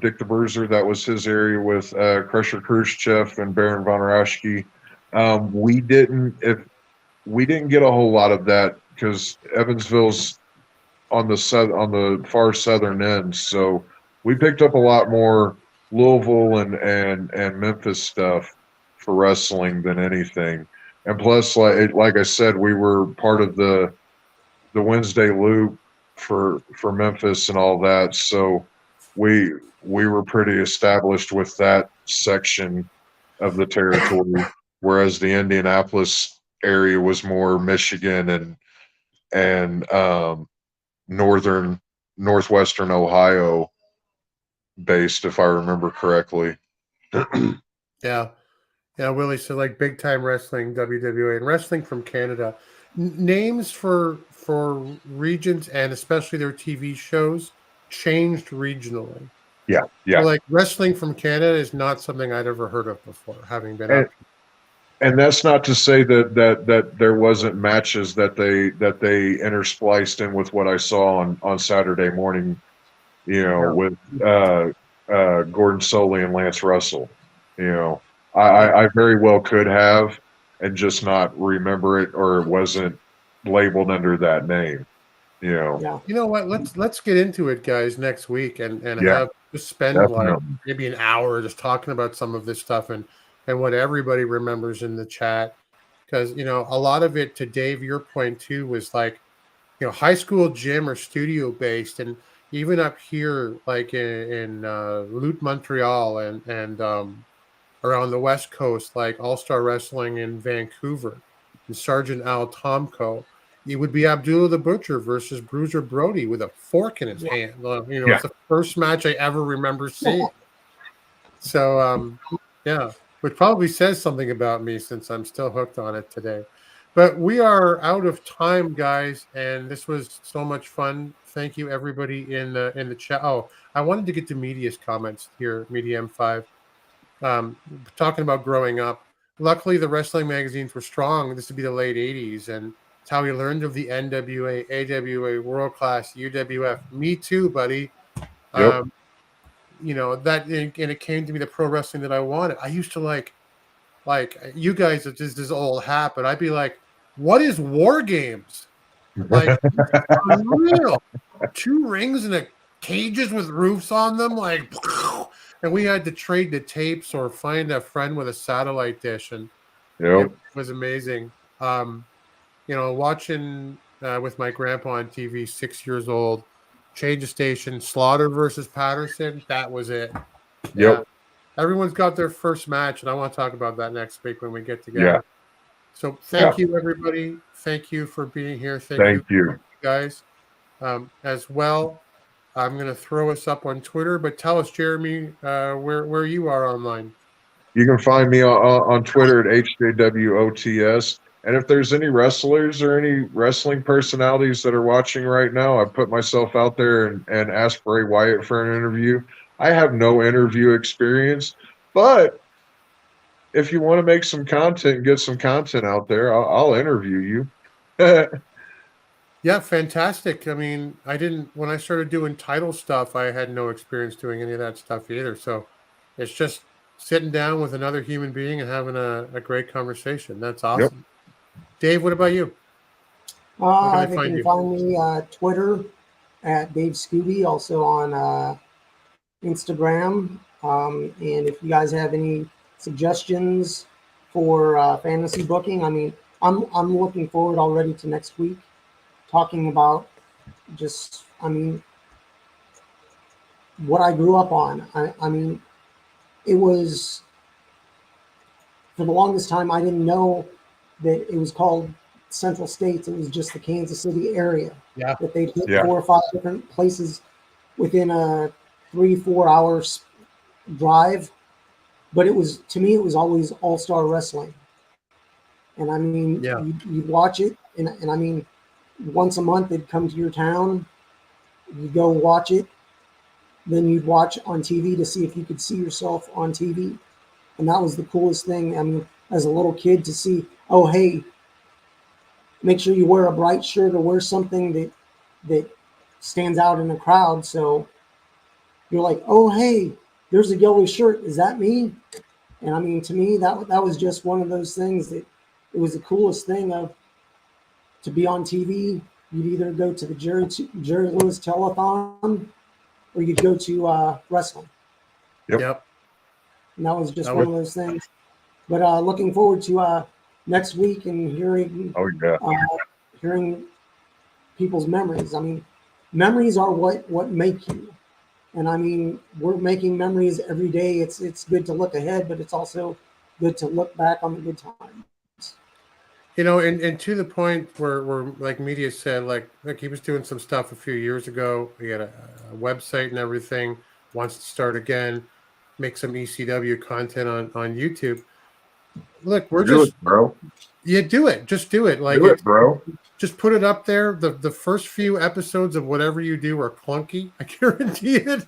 Dick the Bruiser, that was his area with Crusher Khrushchev and Baron von Raschke. We didn't get a whole lot of that because Evansville's on the far southern end, so we picked up a lot more Louisville and Memphis stuff for wrestling than anything. And plus, like I said, we were part of the Wednesday loop for Memphis and all that, so we were pretty established with that section of the territory, whereas the Indianapolis area was more Michigan and northwestern Ohio based, if I remember correctly. Yeah, Willie. So like big time wrestling, WWA, and wrestling from Canada. Names for regions and especially their TV shows changed regionally. Yeah. So like wrestling from Canada is not something I'd ever heard of before, having been up. And that's not to say that there wasn't matches that they interspliced in with what I saw on Saturday morning, with Gordon Soley and Lance Russell. I very well could have and just not remember it, or it wasn't labeled under that name. You know what? Let's get into it, guys, next week and have just spend like maybe an hour just talking about some of this stuff and what everybody remembers in the chat, because a lot of it, to Dave, your point too, was like high school gym or studio based, and even up here like in Lutte Montreal and around the West Coast, like All Star Wrestling in Vancouver and Sergeant Al Tomko. It would be Abdullah the Butcher versus Bruiser Brody with a fork in his hand. It's the first match I ever remember seeing. So, which probably says something about me since I'm still hooked on it today. But we are out of time, guys, and this was so much fun. Thank you, everybody in the chat. Oh, I wanted to get to Media's comments here, Media M5. Talking about growing up. Luckily, the wrestling magazines were strong. This would be the late 80s, and it's how we learned of the NWA, AWA, World Class, UWF. Me too, buddy. Yep. And it came to me, the pro wrestling that I wanted. I used to like you guys, it's just this old hat, but I'd be like, what is War Games? Like, unreal. 2 rings and cages with roofs on them, like, and we had to trade the tapes or find a friend with a satellite dish, and it was amazing. Watching with my grandpa on TV, 6 years old, change of station, Slaughter versus Patterson. That was it. Yep. Yeah. Everyone's got their first match, and I want to talk about that next week when we get together. Yeah. So thank you, everybody. Thank you for being here. Thank you, guys. As well, I'm going to throw us up on Twitter, but tell us, Jeremy, where you are online. You can find me on Twitter at HJWOTS. And if there's any wrestlers or any wrestling personalities that are watching right now, I put myself out there and asked Bray Wyatt for an interview. I have no interview experience, but if you want to make some content and get some content out there, I'll interview you. Yeah, fantastic. I mean, when I started doing title stuff, I had no experience doing any of that stuff either. So it's just sitting down with another human being and having a great conversation. That's awesome. Yep. Dave, what about you? They can find me Twitter at Dave Scooby, also on Instagram. And if you guys have any suggestions for fantasy booking, I mean, I'm looking forward already to next week, talking about what I grew up on. I mean, it was, for the longest time, I didn't know that it was called Central States. It was just the Kansas City area. Yeah. That they put 4 or 5 different places within a 3-4 hours drive. but it was, to me, it was always all-star wrestling. And I mean, Yeah. you'd watch it, and I mean, once a month they'd come to your town, you'd go watch it, then you'd watch on TV to see if you could see yourself on TV. And that was the coolest thing. I mean, as a little kid to see, oh, hey, make sure you wear a bright shirt or wear something that stands out in the crowd. So you're like, oh, hey, there's a yellow shirt. Is that me? And I mean, to me, that was just one of those things that it was the coolest thing of to be on TV. You'd either go to the Jerry Lewis telethon or you'd go to wrestling. Yep. And that was just one of those things. But looking forward to next week and hearing hearing people's memories. I mean, memories are what make you. And I mean, we're making memories every day. It's good to look ahead, but it's also good to look back on the good times. You know, and to the point where like media said, like he was doing some stuff a few years ago. He had a website and everything, wants to start again, make some ECW content on YouTube. Look, we're Do just it, bro. Yeah, do it. Just do it. Like Do it, bro. Just put it up there. The first few episodes of whatever you do are clunky. I guarantee it.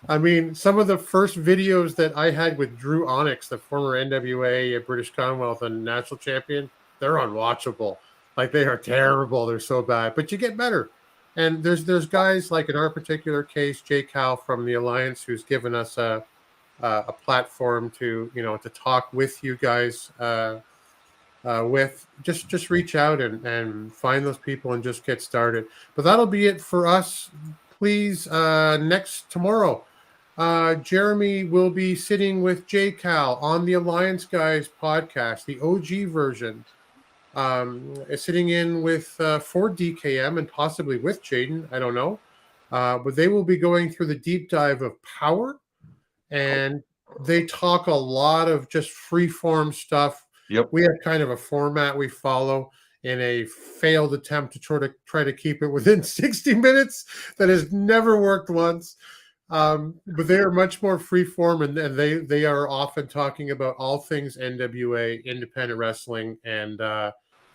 I mean, some of the first videos that I had with Drew Onyx, the former NWA British Commonwealth and national champion, they're unwatchable. Like, they are terrible. They're so bad. But you get better. And there's guys like in our particular case, Jay Cal from the Alliance, who's given us a platform to talk with you guys. With just reach out and find those people and just get started. But that'll be it for us. Please, tomorrow, Jeremy will be sitting with J Cal on the Alliance Guys podcast, the OG version, sitting in with for DKM and possibly with Jaden. I don't know, but they will be going through the deep dive of Power, and they talk a lot of just free-form stuff. Yep. We have kind of a format we follow in a failed attempt to try to keep it within 60 minutes that has never worked once. But they are much more freeform, and they are often talking about all things NWA, independent wrestling, and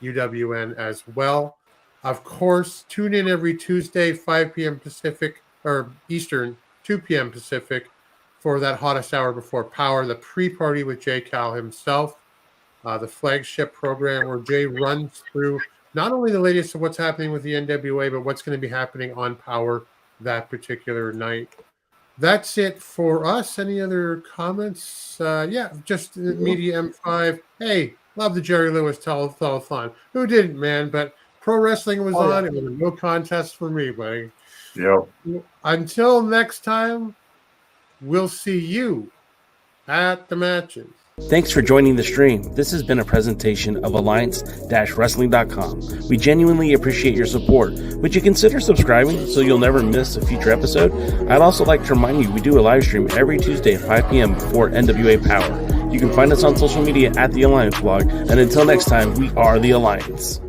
UWN as well. Of course, tune in every Tuesday, 5 p.m. Pacific or Eastern, 2 p.m. Pacific for that hottest hour before Power, the pre-party with Jay Cal himself. The flagship program where Jay runs through not only the latest of what's happening with the NWA, but what's going to be happening on Power that particular night. That's it for us. Any other comments? Just Media M5. Hey, love the Jerry Lewis telethon. Who didn't, man? But pro wrestling was on. It was a no contest for me, buddy. Yep. Until next time, we'll see you at the matches. Thanks for joining the stream. This has been a presentation of Alliance-Wrestling.com. We genuinely appreciate your support. Would you consider subscribing so you'll never miss a future episode? I'd also like to remind you we do a live stream every Tuesday at 5 p.m. before NWA Power. You can find us on social media at The Alliance Blog. And until next time, we are The Alliance.